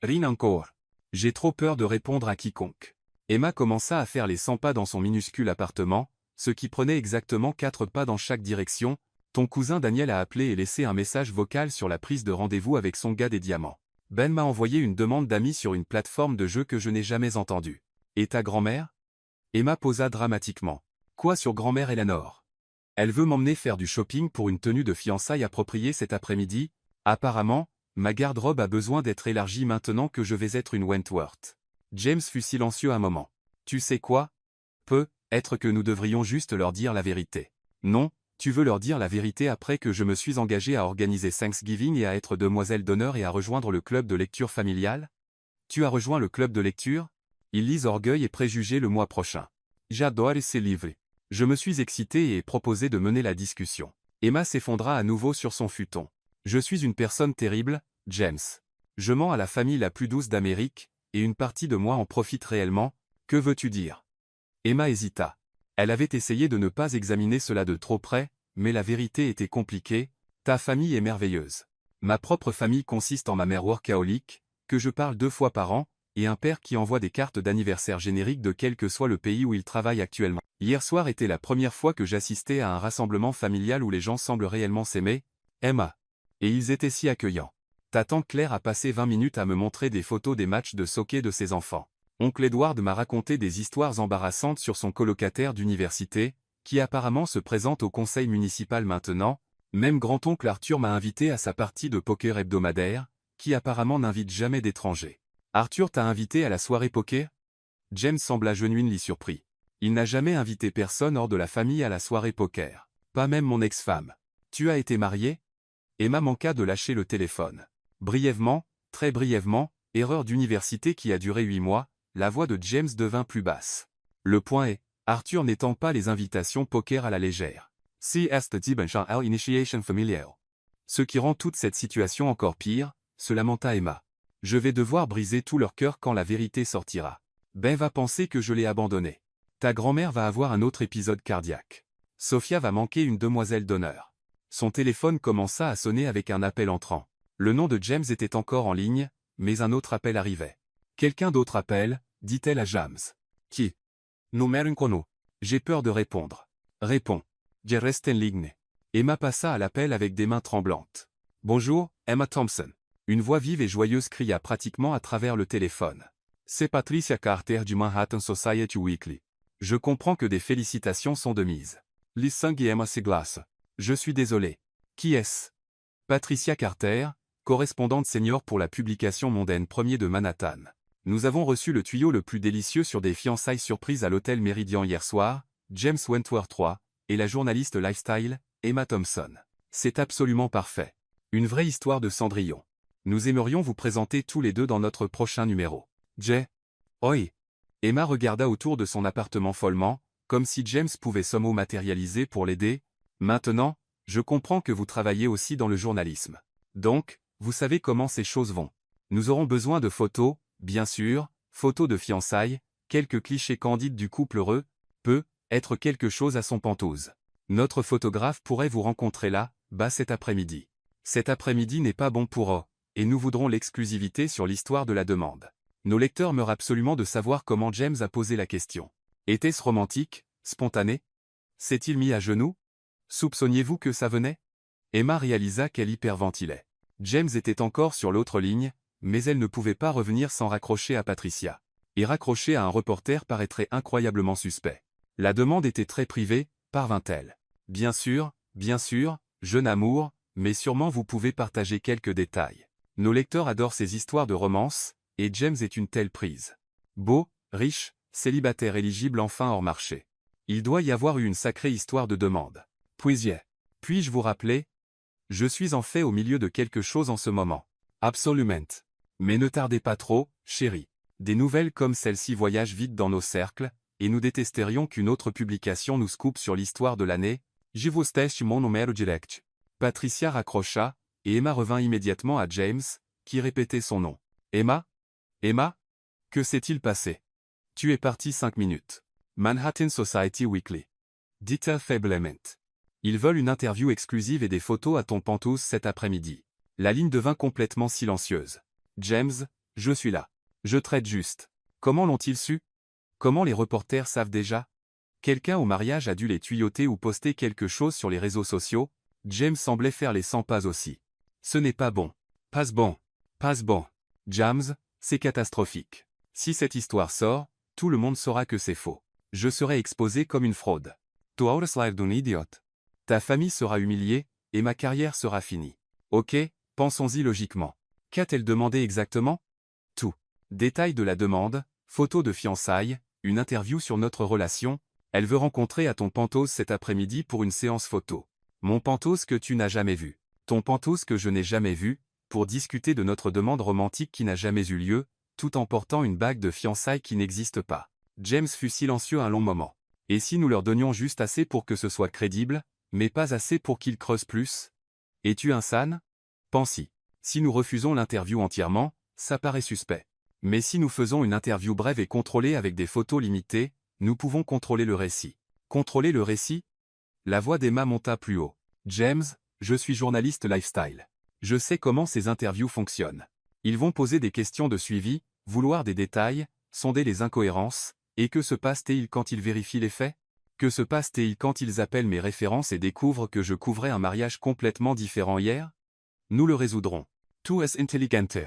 Rien encore. J'ai trop peur de répondre à quiconque. Emma commença à faire les 100 pas dans son minuscule appartement, ce qui prenait exactement 4 pas dans chaque direction. Ton cousin Daniel a appelé et laissé un message vocal sur la prise de rendez-vous avec son gars des diamants. Ben m'a envoyé une demande d'amis sur une plateforme de jeu que je n'ai jamais entendue. Et ta grand-mère? Emma posa dramatiquement. Quoi sur grand-mère Eleanor? Elle veut m'emmener faire du shopping pour une tenue de fiançailles appropriée cet après-midi. Apparemment, ma garde-robe a besoin d'être élargie maintenant que je vais être une Wentworth. James fut silencieux un moment. Tu sais quoi? Peut-être que nous devrions juste leur dire la vérité. Non, tu veux leur dire la vérité après que je me suis engagé à organiser Thanksgiving et à être demoiselle d'honneur et à rejoindre le club de lecture familiale? Tu as rejoint le club de lecture? Ils lisent Orgueil et Préjugés le mois prochain. J'adore ces livres. Je me suis excité et ai proposé de mener la discussion. Emma s'effondra à nouveau sur son futon. Je suis une personne terrible, James. Je mens à la famille la plus douce d'Amérique, et une partie de moi en profite réellement. Que veux-tu dire? Emma hésita. Elle avait essayé de ne pas examiner cela de trop près, mais la vérité était compliquée. Ta famille est merveilleuse. Ma propre famille consiste en ma mère workaholic, que je parle 2 fois par an, et un père qui envoie des cartes d'anniversaire génériques de quel que soit le pays où il travaille actuellement. Hier soir était la première fois que j'assistais à un rassemblement familial où les gens semblent réellement s'aimer, Emma. Et ils étaient si accueillants. Ta tante Claire a passé 20 minutes à me montrer des photos des matchs de soccer de ses enfants. Oncle Edward m'a raconté des histoires embarrassantes sur son colocataire d'université, qui apparemment se présente au conseil municipal maintenant. Même grand-oncle Arthur m'a invité à sa partie de poker hebdomadaire, qui apparemment n'invite jamais d'étrangers. Arthur t'a invité à la soirée poker? James sembla genuinely surpris. Il n'a jamais invité personne hors de la famille à la soirée poker. Pas même mon ex-femme. Tu as été marié? Emma manqua de lâcher le téléphone. Brièvement, très brièvement, erreur d'université qui a duré 8 mois, la voix de James devint plus basse. Le point est, Arthur n'étend pas les invitations poker à la légère. Sie est Diebenschau Initiation Familial. Ce qui rend toute cette situation encore pire, se lamenta Emma. Je vais devoir briser tout leur cœur quand la vérité sortira. Ben va penser que je l'ai abandonné. Ta grand-mère va avoir un autre épisode cardiaque. Sophia va manquer une demoiselle d'honneur. Son téléphone commença à sonner avec un appel entrant. Le nom de James était encore en ligne, mais un autre appel arrivait. Quelqu'un d'autre appelle, dit-elle à James. Qui? Numero inconnu. J'ai peur de répondre. Réponds. Je reste en ligne. Emma passa à l'appel avec des mains tremblantes. Bonjour, Emma Thompson. Une voix vive et joyeuse cria pratiquement à travers le téléphone. C'est Patricia Carter du Manhattan Society Weekly. Je comprends que des félicitations sont de mise. Lissing et Emma Seglas. Je suis désolé. Qui est-ce? Patricia Carter, correspondante senior pour la publication mondaine Premier de Manhattan. Nous avons reçu le tuyau le plus délicieux sur des fiançailles surprises à l'hôtel Méridien hier soir, James Wentworth III, et la journaliste lifestyle, Emma Thompson. C'est absolument parfait. Une vraie histoire de Cendrillon. Nous aimerions vous présenter tous les deux dans notre prochain numéro. Jay. Oi. Emma regarda autour de son appartement follement, comme si James pouvait somehow matérialiser pour l'aider. Maintenant, je comprends que vous travaillez aussi dans le journalisme. Donc, vous savez comment ces choses vont. Nous aurons besoin de photos, bien sûr, photos de fiançailles, quelques clichés candides du couple heureux, peut être quelque chose à son pentose. Notre photographe pourrait vous rencontrer là, bas cet après-midi. Cet après-midi n'est pas bon pour eux, et nous voudrons l'exclusivité sur l'histoire de la demande. Nos lecteurs meurent absolument de savoir comment James a posé la question. Était-ce romantique, spontané? S'est-il mis à genoux? Soupçonniez-vous que ça venait? Emma réalisa qu'elle hyperventilait. James était encore sur l'autre ligne, mais elle ne pouvait pas revenir sans raccrocher à Patricia. Et raccrocher à un reporter paraîtrait incroyablement suspect. La demande était très privée, parvint-elle. Bien sûr, jeune amour, mais sûrement vous pouvez partager quelques détails. Nos lecteurs adorent ces histoires de romance, et James est une telle prise. Beau, riche, célibataire éligible enfin hors marché. Il doit y avoir eu une sacrée histoire de demande. Puis-je vous rappeler? Je suis en fait au milieu de quelque chose en ce moment. Absolument. Mais ne tardez pas trop, chérie. Des nouvelles comme celle-ci voyagent vite dans nos cercles, et nous détesterions qu'une autre publication nous scoope sur l'histoire de l'année. Je vous teste mon numéro direct. Patricia raccrocha, et Emma revint immédiatement à James, qui répétait son nom. Emma? Emma? Que s'est-il passé? Tu es parti 5 minutes. Manhattan Society Weekly. Dites faiblement. Ils veulent une interview exclusive et des photos à ton penthouse cet après-midi. La ligne devint complètement silencieuse. James, je suis là. Je traite juste. Comment l'ont-ils su? Comment les reporters savent déjà? Quelqu'un au mariage a dû les tuyauter ou poster quelque chose sur les réseaux sociaux. James semblait faire les 100 pas aussi. Ce n'est pas bon. Pas bon. James, c'est catastrophique. Si cette histoire sort, tout le monde saura que c'est faux. Je serai exposé comme une fraude. Tu auras l'air d'un idiote. Ta famille sera humiliée, et ma carrière sera finie. Ok, pensons-y logiquement. Qu'a-t-elle demandé exactement? Tout. Détails de la demande, photos de fiançailles, une interview sur notre relation. Elle veut rencontrer à ton penthouse cet après-midi pour une séance photo. Mon penthouse que tu n'as jamais vu. Ton penthouse que je n'ai jamais vu, pour discuter de notre demande romantique qui n'a jamais eu lieu, tout en portant une bague de fiançailles qui n'existe pas. James fut silencieux un long moment. Et si nous leur donnions juste assez pour que ce soit crédible, mais pas assez pour qu'ils creusent plus? Es-tu insane? Pense-y. Si nous refusons l'interview entièrement, ça paraît suspect. Mais si nous faisons une interview brève et contrôlée avec des photos limitées, nous pouvons contrôler le récit. Contrôler le récit? La voix d'Emma monta plus haut. James, je suis journaliste lifestyle. Je sais comment ces interviews fonctionnent. Ils vont poser des questions de suivi, vouloir des détails, sonder les incohérences, et que se passe-t-il quand ils vérifient les faits? Que se passe-t-il quand ils appellent mes références et découvrent que je couvrais un mariage complètement différent hier? Nous le résoudrons. Tu es intelligente.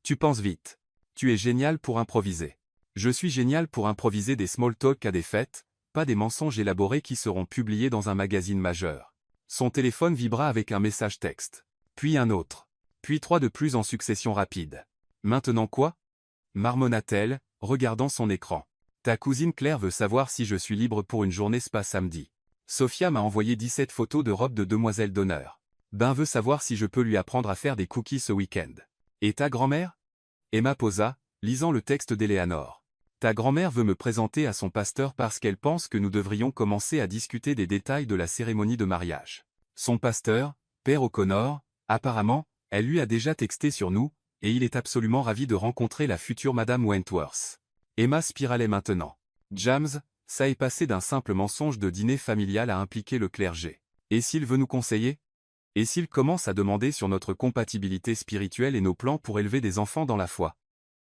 Tu penses vite. Tu es génial pour improviser. Je suis génial pour improviser des small talk à des fêtes, pas des mensonges élaborés qui seront publiés dans un magazine majeur. Son téléphone vibra avec un message texte. Puis un autre. Puis 3 de plus en succession rapide. Maintenant quoi? Marmonna-t-elle, regardant son écran. Ta cousine Claire veut savoir si je suis libre pour une journée spa samedi. Sophia m'a envoyé 17 photos de robes de demoiselle d'honneur. Ben veut savoir si je peux lui apprendre à faire des cookies ce week-end. Et ta grand-mère? Emma posa, lisant le texte d'Eleanor. Ta grand-mère veut me présenter à son pasteur parce qu'elle pense que nous devrions commencer à discuter des détails de la cérémonie de mariage. Son pasteur, Père O'Connor, apparemment, elle lui a déjà texté sur nous, et il est absolument ravi de rencontrer la future Madame Wentworth. Emma spiralait maintenant. James, ça est passé d'un simple mensonge de dîner familial à impliquer le clergé. Et s'il veut nous conseiller? Et s'il commence à demander sur notre compatibilité spirituelle et nos plans pour élever des enfants dans la foi?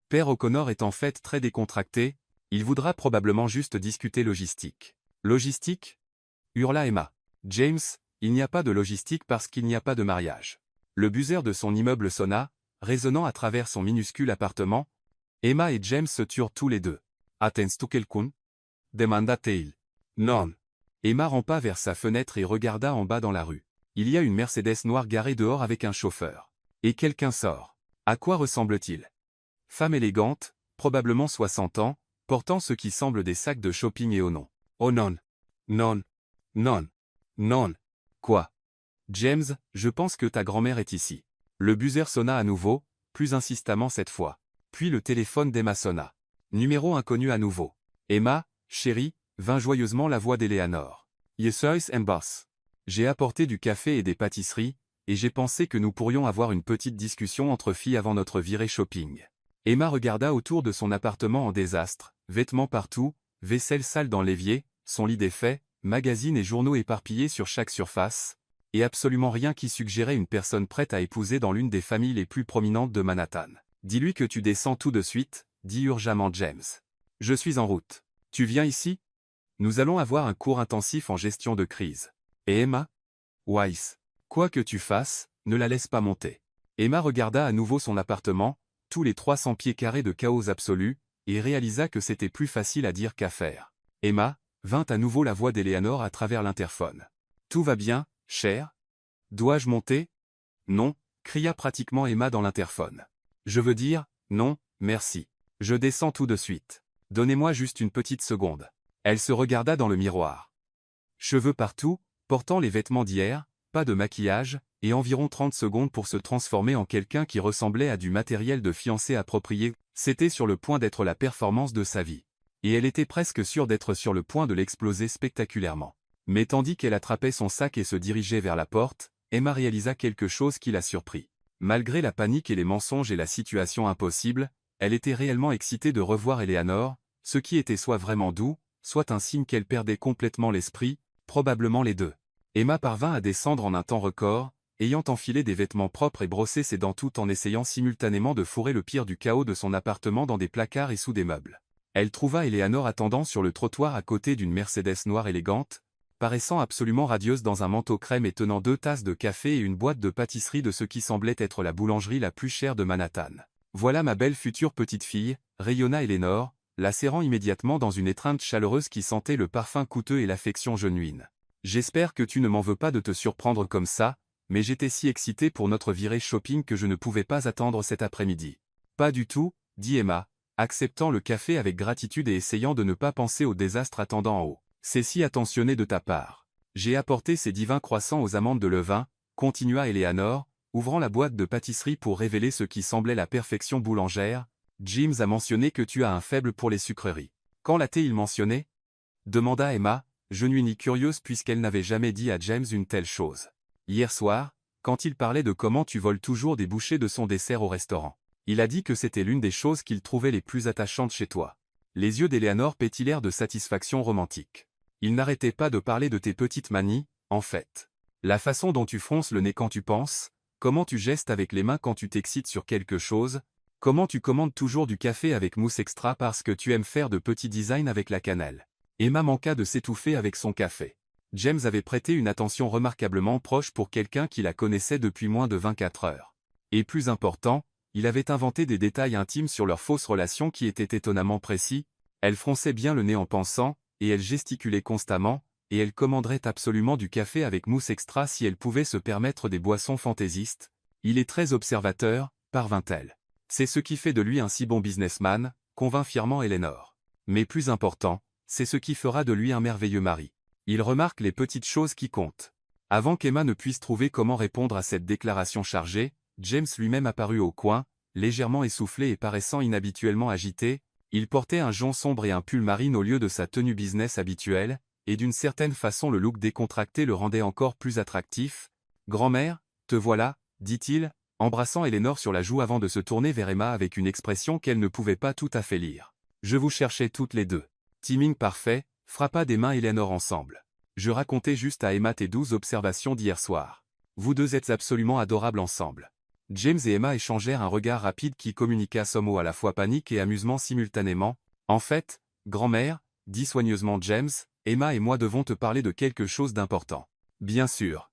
Père O'Connor est en fait très décontracté, il voudra probablement juste discuter logistique. Logistique? Hurla Emma. James, il n'y a pas de logistique parce qu'il n'y a pas de mariage. Le buzzer de son immeuble sonna, résonnant à travers son minuscule appartement. Emma et James se turent tous les deux. Attends tu quelqu'un? Demanda-t-il. Non. Emma rampa vers sa fenêtre et regarda en bas dans la rue. Il y a une Mercedes noire garée dehors avec un chauffeur. Et quelqu'un sort. À quoi ressemble-t-il? Femme élégante, probablement 60 ans, portant ce qui semble des sacs de shopping et au nom. Oh non. Non. Non. Non. Quoi? James, je pense que ta grand-mère est ici. Le buzzer sonna à nouveau, plus insistamment cette fois. Puis le téléphone d'Emma sonna. Numéro inconnu à nouveau. Emma, chérie, vint joyeusement la voix d'Eleanor. Yes, boss. J'ai apporté du café et des pâtisseries, et j'ai pensé que nous pourrions avoir une petite discussion entre filles avant notre virée shopping. Emma regarda autour de son appartement en désastre, vêtements partout, vaisselle sale dans l'évier, son lit défait, magazines et journaux éparpillés sur chaque surface, et absolument rien qui suggérait une personne prête à épouser dans l'une des familles les plus prominentes de Manhattan. Dis-lui que tu descends tout de suite, dit urgemment James. Je suis en route. Tu viens ici? Nous allons avoir un cours intensif en gestion de crise. Et Emma? Weiss. Quoi que tu fasses, ne la laisse pas monter. Emma regarda à nouveau son appartement, tous les 300 pieds carrés de chaos absolu, et réalisa que c'était plus facile à dire qu'à faire. Emma, vint à nouveau la voix d'Eleanor à travers l'interphone. Tout va bien, cher? Dois-je monter? Non, cria pratiquement Emma dans l'interphone. Je veux dire, non, merci. Je descends tout de suite. Donnez-moi juste une petite seconde. Elle se regarda dans le miroir. Cheveux partout, portant les vêtements d'hier, pas de maquillage, et environ 30 secondes pour se transformer en quelqu'un qui ressemblait à du matériel de fiancée approprié. C'était sur le point d'être la performance de sa vie. Et elle était presque sûre d'être sur le point de l'exploser spectaculairement. Mais tandis qu'elle attrapait son sac et se dirigeait vers la porte, Emma réalisa quelque chose qui la surprit. Malgré la panique et les mensonges et la situation impossible, elle était réellement excitée de revoir Eleanor, ce qui était soit vraiment doux, soit un signe qu'elle perdait complètement l'esprit, probablement les deux. Emma parvint à descendre en un temps record, ayant enfilé des vêtements propres et brossé ses dents tout en essayant simultanément de fourrer le pire du chaos de son appartement dans des placards et sous des meubles. Elle trouva Eleanor attendant sur le trottoir à côté d'une Mercedes noire élégante, paraissant absolument radieuse dans un manteau crème et tenant 2 tasses de café et une boîte de pâtisserie de ce qui semblait être la boulangerie la plus chère de Manhattan. Voilà ma belle future petite fille, rayonna Eleanor, la serrant immédiatement dans une étreinte chaleureuse qui sentait le parfum coûteux et l'affection genuine. J'espère que tu ne m'en veux pas de te surprendre comme ça, mais j'étais si excitée pour notre virée shopping que je ne pouvais pas attendre cet après-midi. Pas du tout, dit Emma, acceptant le café avec gratitude et essayant de ne pas penser au désastre attendant en haut. C'est si attentionné de ta part. J'ai apporté ces divins croissants aux amandes de levain, continua Eleanor, ouvrant la boîte de pâtisserie pour révéler ce qui semblait la perfection boulangère. James a mentionné que tu as un faible pour les sucreries. Quand l'a-t-il mentionné? Demanda Emma, genuinely curieuse puisqu'elle n'avait jamais dit à James une telle chose. Hier soir, quand il parlait de comment tu voles toujours des bouchées de son dessert au restaurant. Il a dit que c'était l'une des choses qu'il trouvait les plus attachantes chez toi. Les yeux d'Eleanor pétillèrent de satisfaction romantique. Il n'arrêtait pas de parler de tes petites manies, en fait. La façon dont tu fronces le nez quand tu penses, comment tu gestes avec les mains quand tu t'excites sur quelque chose, comment tu commandes toujours du café avec mousse extra parce que tu aimes faire de petits designs avec la cannelle. Emma manqua de s'étouffer avec son café. James avait prêté une attention remarquablement proche pour quelqu'un qui la connaissait depuis moins de 24 heures. Et plus important, il avait inventé des détails intimes sur leur fausse relation qui étaient étonnamment précis. Elle fronçait bien le nez en pensant, et elle gesticulait constamment, et elle commanderait absolument du café avec mousse extra si elle pouvait se permettre des boissons fantaisistes. Il est très observateur, parvint-elle. C'est ce qui fait de lui un si bon businessman, convint fièrement Eleanor. Mais plus important, c'est ce qui fera de lui un merveilleux mari. Il remarque les petites choses qui comptent. Avant qu'Emma ne puisse trouver comment répondre à cette déclaration chargée, James lui-même apparut au coin, légèrement essoufflé et paraissant inhabituellement agité. Il portait un jonc sombre et un pull marine au lieu de sa tenue business habituelle, et d'une certaine façon le look décontracté le rendait encore plus attractif. « Grand-mère, te voilà » dit-il, embrassant Eleanor sur la joue avant de se tourner vers Emma avec une expression qu'elle ne pouvait pas tout à fait lire. « Je vous cherchais toutes les deux. » Timing parfait, frappa des mains Eleanor ensemble. « Je racontais juste à Emma tes 12 observations d'hier soir. Vous deux êtes absolument adorables ensemble. » James et Emma échangèrent un regard rapide qui communiqua ce mot à la fois panique et amusement simultanément. « En fait, grand-mère, dit soigneusement James, Emma et moi devons te parler de quelque chose d'important. » « Bien sûr. »«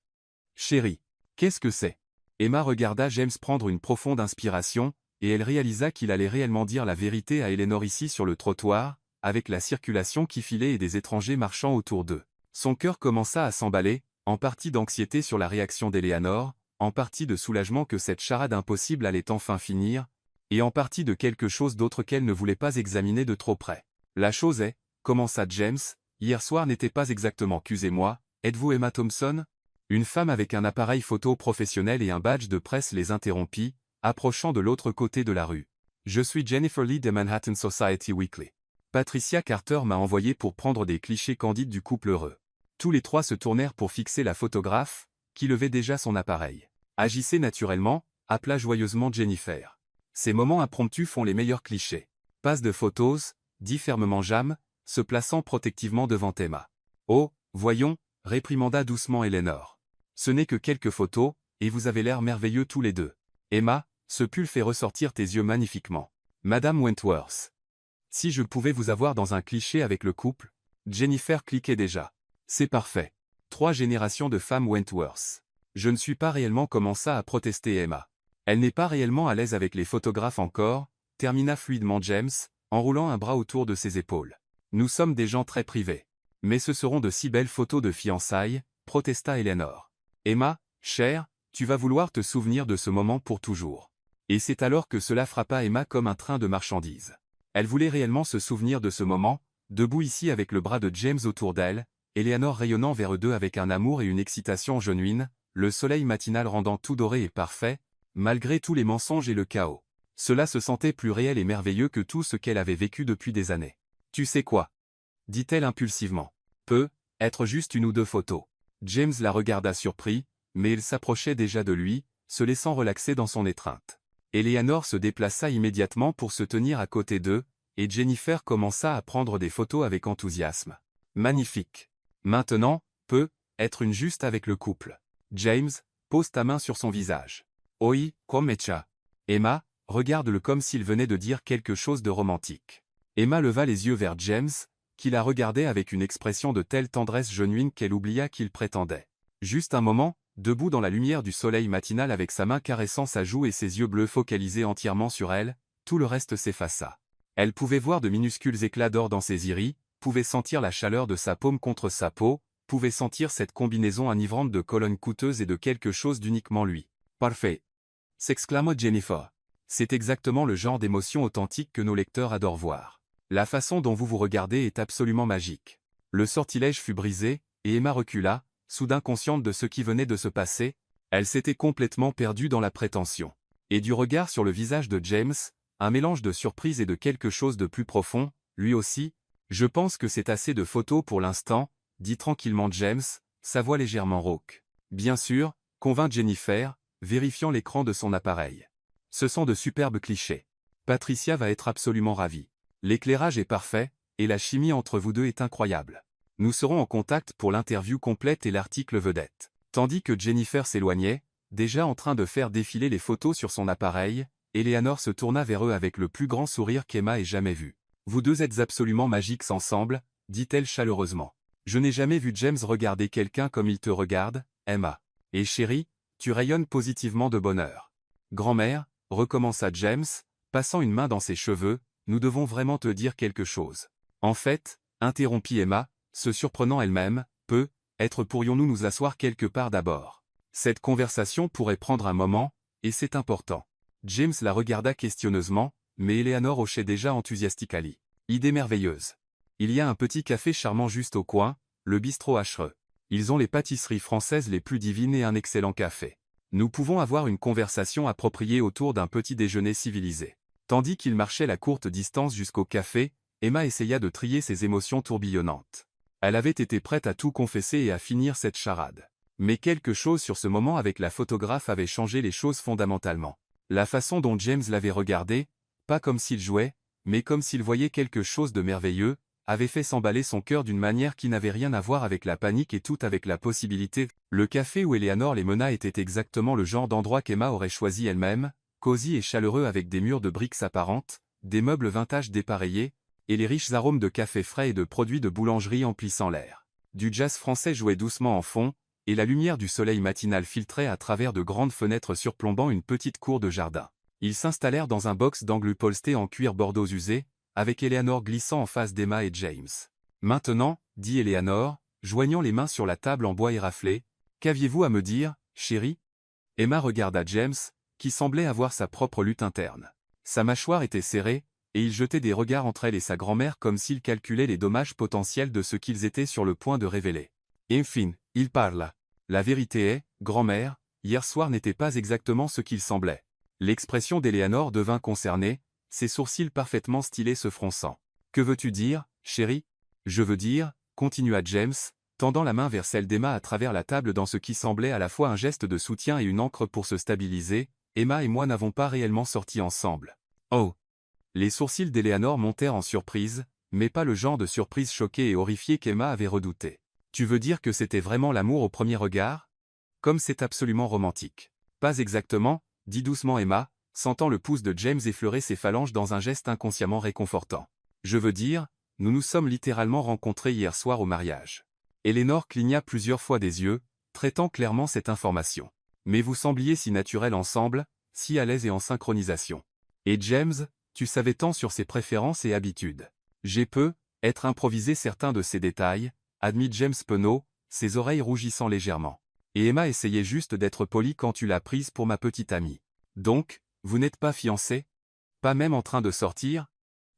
Chérie, qu'est-ce que c'est ?» Emma regarda James prendre une profonde inspiration, et elle réalisa qu'il allait réellement dire la vérité à Eleanor ici sur le trottoir, avec la circulation qui filait et des étrangers marchant autour d'eux. Son cœur commença à s'emballer, en partie d'anxiété sur la réaction d'Eleanor, en partie de soulagement que cette charade impossible allait enfin finir, et en partie de quelque chose d'autre qu'elle ne voulait pas examiner de trop près. « La chose est, commença James, hier soir n'était pas exactement qu'usez-moi, êtes-vous Emma Thompson ?» Une femme avec un appareil photo professionnel et un badge de presse les interrompit, approchant de l'autre côté de la rue. « Je suis Jennifer Lee de Manhattan Society Weekly. Patricia Carter m'a envoyé pour prendre des clichés candides du couple heureux. » Tous les trois se tournèrent pour fixer la photographe, qui levait déjà son appareil. « Agissez naturellement », appela joyeusement Jennifer. « Ces moments impromptus font les meilleurs clichés. »« Passe de photos », dit fermement Jam, se plaçant protectivement devant Emma. « Oh, voyons », réprimanda doucement Eleanor. « Ce n'est que quelques photos, et vous avez l'air merveilleux tous les deux. Emma, ce pull fait ressortir tes yeux magnifiquement. Madame Wentworth. Si je pouvais vous avoir dans un cliché avec le couple. » Jennifer cliquait déjà. « C'est parfait. 3 générations de femmes Wentworth. Je ne suis pas réellement commença à protester Emma. Elle n'est pas réellement à l'aise avec les photographes encore, termina fluidement James, en roulant un bras autour de ses épaules. Nous sommes des gens très privés. Mais ce seront de si belles photos de fiançailles, protesta Eleanor. Emma, chère, tu vas vouloir te souvenir de ce moment pour toujours. Et c'est alors que cela frappa Emma comme un train de marchandises. Elle voulait réellement se souvenir de ce moment, debout ici avec le bras de James autour d'elle, Eleanor rayonnant vers eux deux avec un amour et une excitation genuine, le soleil matinal rendant tout doré et parfait, malgré tous les mensonges et le chaos. Cela se sentait plus réel et merveilleux que tout ce qu'elle avait vécu depuis des années. « Tu sais quoi ?» dit-elle impulsivement. « Peut être juste une ou deux photos. » James la regarda surpris, mais il s'approchait déjà de lui, se laissant relaxer dans son étreinte. Eleanor se déplaça immédiatement pour se tenir à côté d'eux, et Jennifer commença à prendre des photos avec enthousiasme. « Magnifique. Maintenant, peut être une juste avec le couple. » James, pose ta main sur son visage. « Oui, Cromecha. » Emma, regarde-le comme s'il venait de dire quelque chose de romantique. Emma leva les yeux vers James, qui la regardait avec une expression de telle tendresse genuine qu'elle oublia qu'il prétendait. Juste un moment, debout dans la lumière du soleil matinal avec sa main caressant sa joue et ses yeux bleus focalisés entièrement sur elle, tout le reste s'effaça. Elle pouvait voir de minuscules éclats d'or dans ses iris, pouvait sentir la chaleur de sa paume contre sa peau, pouvait sentir cette combinaison enivrante de colonnes coûteuses et de quelque chose d'uniquement lui. « Parfait !» s'exclama Jennifer. C'est exactement le genre d'émotion authentique que nos lecteurs adorent voir. La façon dont vous vous regardez est absolument magique. Le sortilège fut brisé, et Emma recula, soudain consciente de ce qui venait de se passer. Elle s'était complètement perdue dans la prétention. Et du regard sur le visage de James, un mélange de surprise et de quelque chose de plus profond, lui aussi. Je pense que c'est assez de photos pour l'instant, dit tranquillement James, sa voix légèrement rauque. Bien sûr, convint Jennifer, vérifiant l'écran de son appareil. Ce sont de superbes clichés. Patricia va être absolument ravie. L'éclairage est parfait, et la chimie entre vous deux est incroyable. Nous serons en contact pour l'interview complète et l'article vedette. Tandis que Jennifer s'éloignait, déjà en train de faire défiler les photos sur son appareil, Eleanor se tourna vers eux avec le plus grand sourire qu'Emma ait jamais vu. « Vous deux êtes absolument magiques ensemble », dit-elle chaleureusement. « Je n'ai jamais vu James regarder quelqu'un comme il te regarde, Emma. Et chérie, tu rayonnes positivement de bonheur. » « Grand-mère, » recommença James, passant une main dans ses cheveux, « nous devons vraiment te dire quelque chose. » « En fait, » interrompit Emma, se surprenant elle-même, « pourrions-nous nous asseoir quelque part d'abord? Cette conversation pourrait prendre un moment, et c'est important. » James la regarda questionneusement, mais Eleanor hochait déjà enthousiastically. « Idée merveilleuse. Il y a un petit café charmant juste au coin, le bistrot Achereux. Ils ont les pâtisseries françaises les plus divines et un excellent café. Nous pouvons avoir une conversation appropriée autour d'un petit déjeuner civilisé. » Tandis qu'il marchait la courte distance jusqu'au café, Emma essaya de trier ses émotions tourbillonnantes. Elle avait été prête à tout confesser et à finir cette charade. Mais quelque chose sur ce moment avec la photographe avait changé les choses fondamentalement. La façon dont James l'avait regardé, pas comme s'il jouait, mais comme s'il voyait quelque chose de merveilleux, avait fait s'emballer son cœur d'une manière qui n'avait rien à voir avec la panique et tout avec la possibilité. Le café où Eleanor les mena était exactement le genre d'endroit qu'Emma aurait choisi elle-même, cosy et chaleureux avec des murs de briques apparentes, des meubles vintage dépareillés, et les riches arômes de café frais et de produits de boulangerie emplissant l'air. Du jazz français jouait doucement en fond, et la lumière du soleil matinal filtrait à travers de grandes fenêtres surplombant une petite cour de jardin. Ils s'installèrent dans un box d'angle upholsté en cuir bordeaux usé, avec Eleanor glissant en face d'Emma et James. « Maintenant, » dit Eleanor, joignant les mains sur la table en bois éraflé, « qu'aviez-vous à me dire, chérie ?» Emma regarda James, qui semblait avoir sa propre lutte interne. Sa mâchoire était serrée, et il jetait des regards entre elle et sa grand-mère comme s'il calculait les dommages potentiels de ce qu'ils étaient sur le point de révéler. Enfin, il parla. La vérité est, grand-mère, hier soir n'était pas exactement ce qu'il semblait. L'expression d'Eleanor devint concernée, ses sourcils parfaitement stylés se fronçant. Que veux-tu dire, chérie? Je veux dire, continua James, tendant la main vers celle d'Emma à travers la table dans ce qui semblait à la fois un geste de soutien et une encre pour se stabiliser, Emma et moi n'avons pas réellement sorti ensemble. Oh! Les sourcils d'Eleanor montèrent en surprise, mais pas le genre de surprise choquée et horrifiée qu'Emma avait redouté. Tu veux dire que c'était vraiment l'amour au premier regard? Comme c'est absolument romantique. Pas exactement, dit doucement Emma, sentant le pouce de James effleurer ses phalanges dans un geste inconsciemment réconfortant. Je veux dire, nous nous sommes littéralement rencontrés hier soir au mariage. Eleanor cligna plusieurs fois des yeux, traitant clairement cette information. Mais vous sembliez si naturels ensemble, si à l'aise et en synchronisation. Et James, tu savais tant sur ses préférences et habitudes. J'ai être improvisé certains de ces détails, admit James Penaud, ses oreilles rougissant légèrement. Et Emma essayait juste d'être polie quand tu l'as prise pour ma petite amie. Donc, vous n'êtes pas fiancés? Pas même en train de sortir?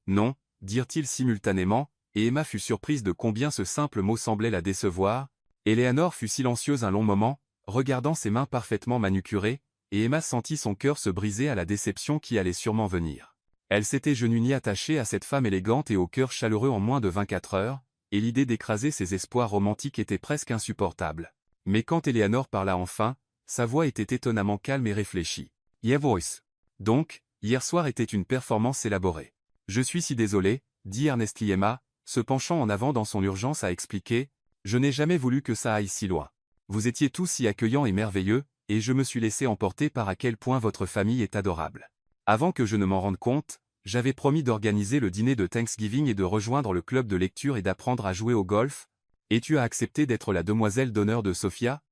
Non, dirent-ils simultanément, et Emma fut surprise de combien ce simple mot semblait la décevoir. Eleanor fut silencieuse un long moment, regardant ses mains parfaitement manucurées, et Emma sentit son cœur se briser à la déception qui allait sûrement venir. Elle s'était genouillée attachée à cette femme élégante et au cœur chaleureux en moins de 24 heures, et l'idée d'écraser ses espoirs romantiques était presque insupportable. Mais quand Eleanor parla enfin, sa voix était étonnamment calme et réfléchie. « Yeah voice. Donc, hier soir était une performance élaborée. Je suis si désolé, dit earnestly Emma, se penchant en avant dans son urgence à expliquer, je n'ai jamais voulu que ça aille si loin. Vous étiez tous si accueillants et merveilleux, et je me suis laissé emporter par à quel point votre famille est adorable. Avant que je ne m'en rende compte, j'avais promis d'organiser le dîner de Thanksgiving et de rejoindre le club de lecture et d'apprendre à jouer au golf, et tu as accepté d'être la demoiselle d'honneur de Sophia?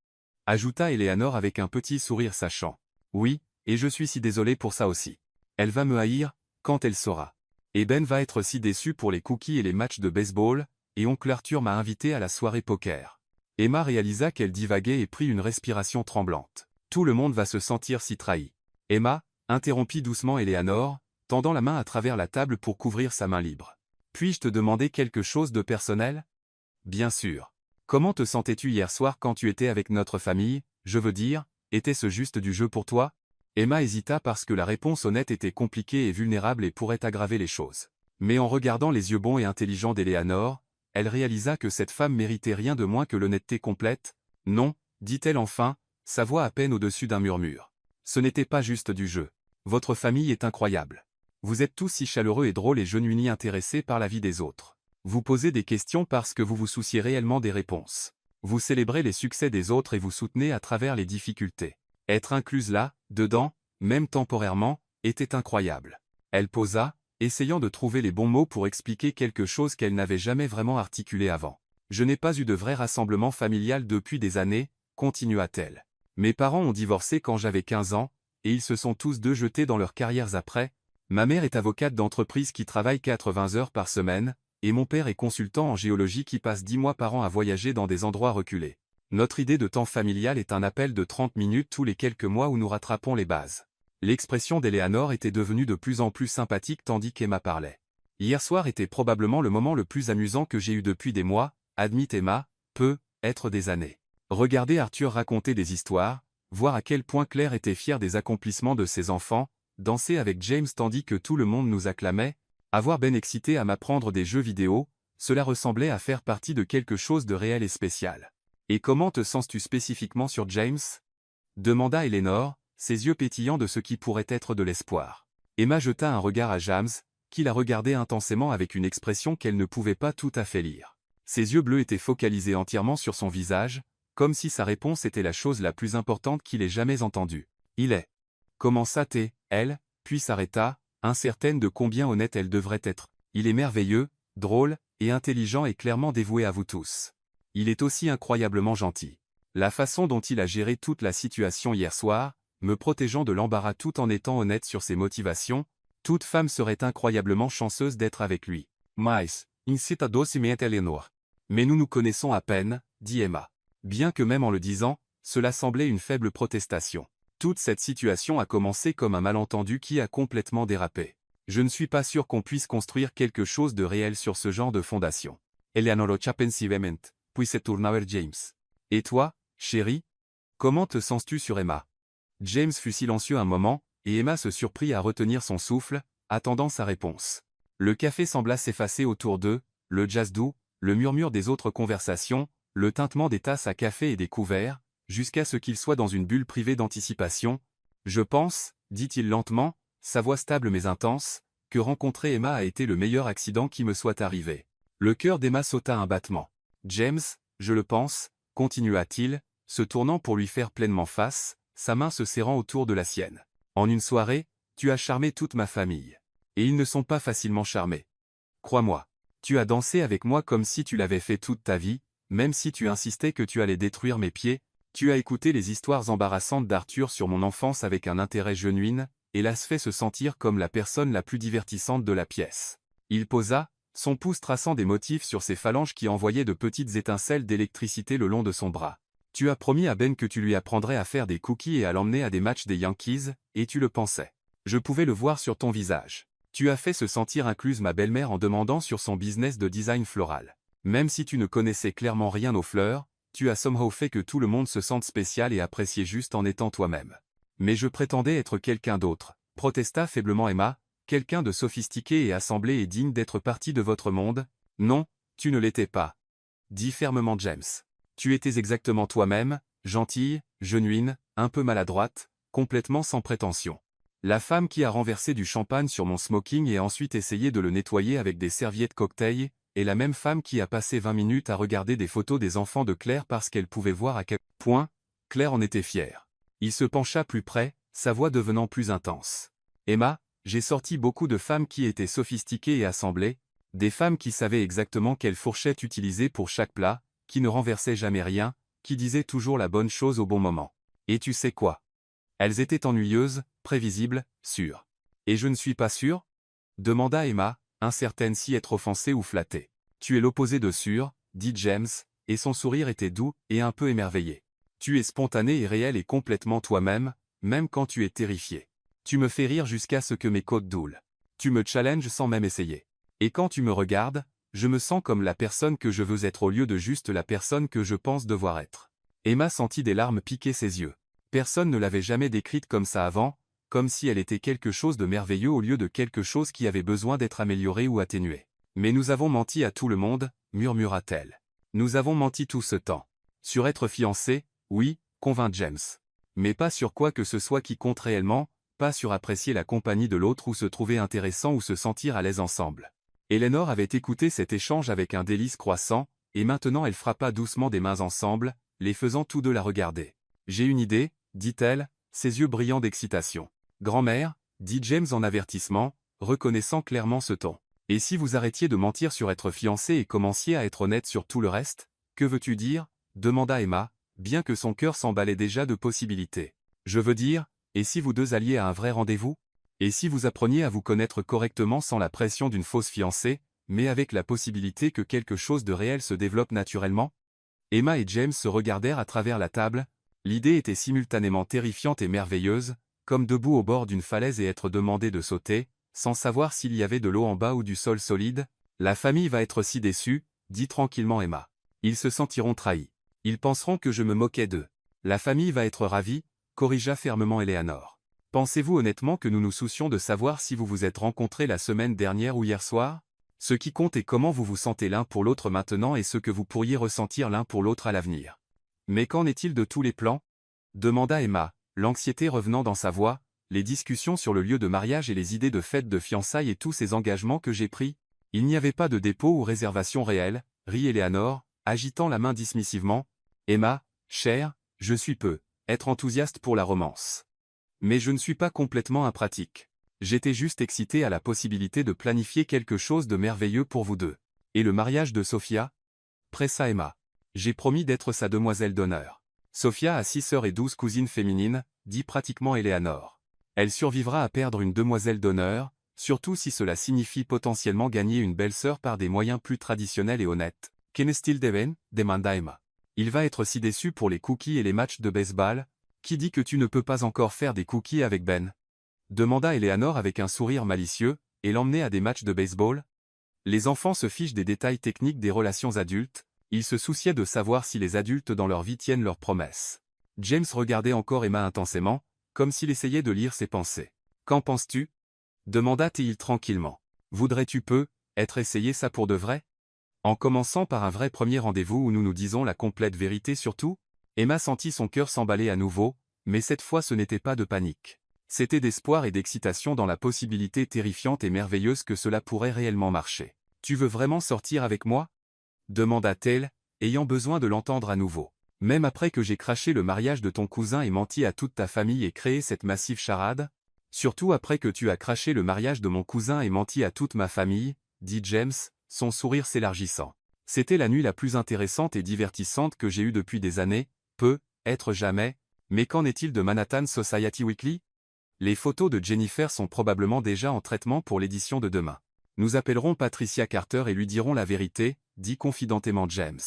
Ajouta Eleanor avec un petit sourire sachant. Oui, et je suis si désolé pour ça aussi. Elle va me haïr, quand elle saura. Et Ben va être si déçu pour les cookies et les matchs de baseball, et oncle Arthur m'a invité à la soirée poker. Emma réalisa qu'elle divaguait et prit une respiration tremblante. Tout le monde va se sentir si trahi. Emma, interrompit doucement Eleanor, tendant la main à travers la table pour couvrir sa main libre. Puis-je te demander quelque chose de personnel? Bien sûr. Comment te sentais-tu hier soir quand tu étais avec notre famille, je veux dire, était-ce juste du jeu pour toi? Emma hésita parce que la réponse honnête était compliquée et vulnérable et pourrait aggraver les choses. Mais en regardant les yeux bons et intelligents d'Eleanor, elle réalisa que cette femme méritait rien de moins que l'honnêteté complète. Non, dit-elle enfin, sa voix à peine au-dessus d'un murmure. Ce n'était pas juste du jeu. Votre famille est incroyable. Vous êtes tous si chaleureux et drôles et genuinement intéressés par la vie des autres. Vous posez des questions parce que vous vous souciez réellement des réponses. Vous célébrez les succès des autres et vous soutenez à travers les difficultés. Être incluse là, dedans, même temporairement, était incroyable. Elle posa, essayant de trouver les bons mots pour expliquer quelque chose qu'elle n'avait jamais vraiment articulé avant. Je n'ai pas eu de vrai rassemblement familial depuis des années, continua-t-elle. Mes parents ont divorcé quand j'avais 15 ans, et ils se sont tous deux jetés dans leurs carrières après. Ma mère est avocate d'entreprise qui travaille 80 heures par semaine, et mon père est consultant en géologie qui passe 10 mois par an à voyager dans des endroits reculés. Notre idée de temps familial est un appel de 30 minutes tous les quelques mois où nous rattrapons les bases. L'expression d'Eleanor était devenue de plus en plus sympathique tandis qu'Emma parlait. Hier soir était probablement le moment le plus amusant que j'ai eu depuis des mois, admit Emma, peut être des années. Regarder Arthur raconter des histoires, voir à quel point Claire était fière des accomplissements de ses enfants, danser avec James tandis que tout le monde nous acclamait, avoir Ben excité à m'apprendre des jeux vidéo, cela ressemblait à faire partie de quelque chose de réel et spécial. Et comment te sens-tu spécifiquement sur James? Demanda Eleanor, ses yeux pétillants de ce qui pourrait être de l'espoir. Emma jeta un regard à James, qui la regardait intensément avec une expression qu'elle ne pouvait pas tout à fait lire. Ses yeux bleus étaient focalisés entièrement sur son visage, comme si sa réponse était la chose la plus importante qu'il ait jamais entendue. Il est. Commença elle, puis s'arrêta, incertaine de combien honnête elle devrait être. Il est merveilleux, drôle, et intelligent et clairement dévoué à vous tous. Il est aussi incroyablement gentil. La façon dont il a géré toute la situation hier soir, me protégeant de l'embarras tout en étant honnête sur ses motivations, toute femme serait incroyablement chanceuse d'être avec lui. Mais, incita docilmente Eleanor. Mais nous nous connaissons à peine, dit Emma. Bien que même en le disant, cela semblait une faible protestation. Toute cette situation a commencé comme un malentendu qui a complètement dérapé. Je ne suis pas sûr qu'on puisse construire quelque chose de réel sur ce genre de fondation. Eleanor ocha pensivement, puis se tourna vers James. Et toi, chérie? Comment te sens-tu sur Emma? James fut silencieux un moment, et Emma se surprit à retenir son souffle, attendant sa réponse. Le café sembla s'effacer autour d'eux, le jazz doux, le murmure des autres conversations, le tintement des tasses à café et des couverts, jusqu'à ce qu'il soit dans une bulle privée d'anticipation. Je pense, dit-il lentement, sa voix stable mais intense, que rencontrer Emma a été le meilleur accident qui me soit arrivé. Le cœur d'Emma sauta un battement. James, je le pense, continua-t-il, se tournant pour lui faire pleinement face, sa main se serrant autour de la sienne. En une soirée, tu as charmé toute ma famille. Et ils ne sont pas facilement charmés. Crois-moi. Tu as dansé avec moi comme si tu l'avais fait toute ta vie, même si tu insistais que tu allais détruire mes pieds, tu as écouté les histoires embarrassantes d'Arthur sur mon enfance avec un intérêt genuin, et l'as fait se sentir comme la personne la plus divertissante de la pièce. Il posa, son pouce traçant des motifs sur ses phalanges qui envoyaient de petites étincelles d'électricité le long de son bras. Tu as promis à Ben que tu lui apprendrais à faire des cookies et à l'emmener à des matchs des Yankees, et tu le pensais. Je pouvais le voir sur ton visage. Tu as fait se sentir incluse ma belle-mère en demandant sur son business de design floral. Même si tu ne connaissais clairement rien aux fleurs, tu as somehow fait que tout le monde se sente spécial et apprécié juste en étant toi-même. Mais je prétendais être quelqu'un d'autre, protesta faiblement Emma, quelqu'un de sophistiqué et assemblé et digne d'être partie de votre monde. Non, tu ne l'étais pas, dit fermement James. Tu étais exactement toi-même, gentille, genuine, un peu maladroite, complètement sans prétention. La femme qui a renversé du champagne sur mon smoking et ensuite essayé de le nettoyer avec des serviettes cocktail, est la même femme qui a passé 20 minutes à regarder des photos des enfants de Claire parce qu'elle pouvait voir à quel point Claire en était fière. Il se pencha plus près, sa voix devenant plus intense. Emma, j'ai sorti beaucoup de femmes qui étaient sophistiquées et assemblées, des femmes qui savaient exactement quelle fourchette utiliser pour chaque plat, qui ne renversaient jamais rien, qui disaient toujours la bonne chose au bon moment. Et tu sais quoi? Elles étaient ennuyeuses, prévisibles, sûres. Et je ne suis pas sûre? Demanda Emma, incertaine si être offensée ou flattée. Tu es l'opposé de sûr, dit James, et son sourire était doux et un peu émerveillé. Tu es spontané et réel et complètement toi-même, même quand tu es terrifié. Tu me fais rire jusqu'à ce que mes côtes doulent. Tu me challenges sans même essayer. Et quand tu me regardes, je me sens comme la personne que je veux être au lieu de juste la personne que je pense devoir être. Emma sentit des larmes piquer ses yeux. Personne ne l'avait jamais décrite comme ça avant, comme si elle était quelque chose de merveilleux au lieu de quelque chose qui avait besoin d'être amélioré ou atténué. Mais nous avons menti à tout le monde, murmura-t-elle. Nous avons menti tout ce temps. Sur être fiancés, oui, convint James. Mais pas sur quoi que ce soit qui compte réellement, pas sur apprécier la compagnie de l'autre ou se trouver intéressant ou se sentir à l'aise ensemble. Eleanor avait écouté cet échange avec un délice croissant, et maintenant elle frappa doucement des mains ensemble, les faisant tous deux la regarder. J'ai une idée, dit-elle, ses yeux brillants d'excitation. Grand-mère, dit James en avertissement, reconnaissant clairement ce ton. Et si vous arrêtiez de mentir sur être fiancé et commenciez à être honnête sur tout le reste, que veux-tu dire? Demanda Emma, bien que son cœur s'emballait déjà de possibilités. Je veux dire, et si vous deux alliez à un vrai rendez-vous? Et si vous appreniez à vous connaître correctement sans la pression d'une fausse fiancée, mais avec la possibilité que quelque chose de réel se développe naturellement? Emma et James se regardèrent à travers la table, l'idée était simultanément terrifiante et merveilleuse, comme debout au bord d'une falaise et être demandé de sauter, sans savoir s'il y avait de l'eau en bas ou du sol solide. La famille va être si déçue, dit tranquillement Emma. Ils se sentiront trahis. Ils penseront que je me moquais d'eux. La famille va être ravie, corrigea fermement Eleanor. Pensez-vous honnêtement que nous nous soucions de savoir si vous vous êtes rencontrés la semaine dernière ou hier soir? Ce qui compte est comment vous vous sentez l'un pour l'autre maintenant et ce que vous pourriez ressentir l'un pour l'autre à l'avenir. Mais qu'en est-il de tous les plans? Demanda Emma, l'anxiété revenant dans sa voix, les discussions sur le lieu de mariage et les idées de fête de fiançailles et tous ces engagements que j'ai pris. Il n'y avait pas de dépôt ou réservation réelle, rit Eleanor, agitant la main dismissivement. Emma, chère, je suis être enthousiaste pour la romance. Mais je ne suis pas complètement impratique. J'étais juste excité à la possibilité de planifier quelque chose de merveilleux pour vous deux. Et le mariage de Sophia? Pressa Emma. J'ai promis d'être sa demoiselle d'honneur. Sophia a 6 sœurs et 12 cousines féminines, dit pratiquement Eleanor. Elle survivra à perdre une demoiselle d'honneur, surtout si cela signifie potentiellement gagner une belle-sœur par des moyens plus traditionnels et honnêtes. Qu'est-il Deven? Demanda Emma. Il va être si déçu pour les cookies et les matchs de baseball. Qui dit que tu ne peux pas encore faire des cookies avec Ben? Demanda Eleanor avec un sourire malicieux, et l'emmener à des matchs de baseball? Les enfants se fichent des détails techniques des relations adultes, ils se souciaient de savoir si les adultes dans leur vie tiennent leurs promesses. James regardait encore Emma intensément, comme s'il essayait de lire ses pensées. Qu'en penses-tu? Demanda-t-il tranquillement. Voudrais-tu être essayé ça pour de vrai? En commençant par un vrai premier rendez-vous où nous nous disons la complète vérité sur tout? Emma sentit son cœur s'emballer à nouveau, mais cette fois ce n'était pas de panique. C'était d'espoir et d'excitation dans la possibilité terrifiante et merveilleuse que cela pourrait réellement marcher. Tu veux vraiment sortir avec moi? Demanda-t-elle, ayant besoin de l'entendre à nouveau. Même après que j'ai craché le mariage de ton cousin et menti à toute ta famille et créé cette massive charade? Surtout après que tu as craché le mariage de mon cousin et menti à toute ma famille, dit James, son sourire s'élargissant. C'était la nuit la plus intéressante et divertissante que j'ai eue depuis des années, être jamais, mais qu'en est-il de Manhattan Society Weekly? Les photos de Jennifer sont probablement déjà en traitement pour l'édition de demain. Nous appellerons Patricia Carter et lui dirons la vérité, dit confidentément James.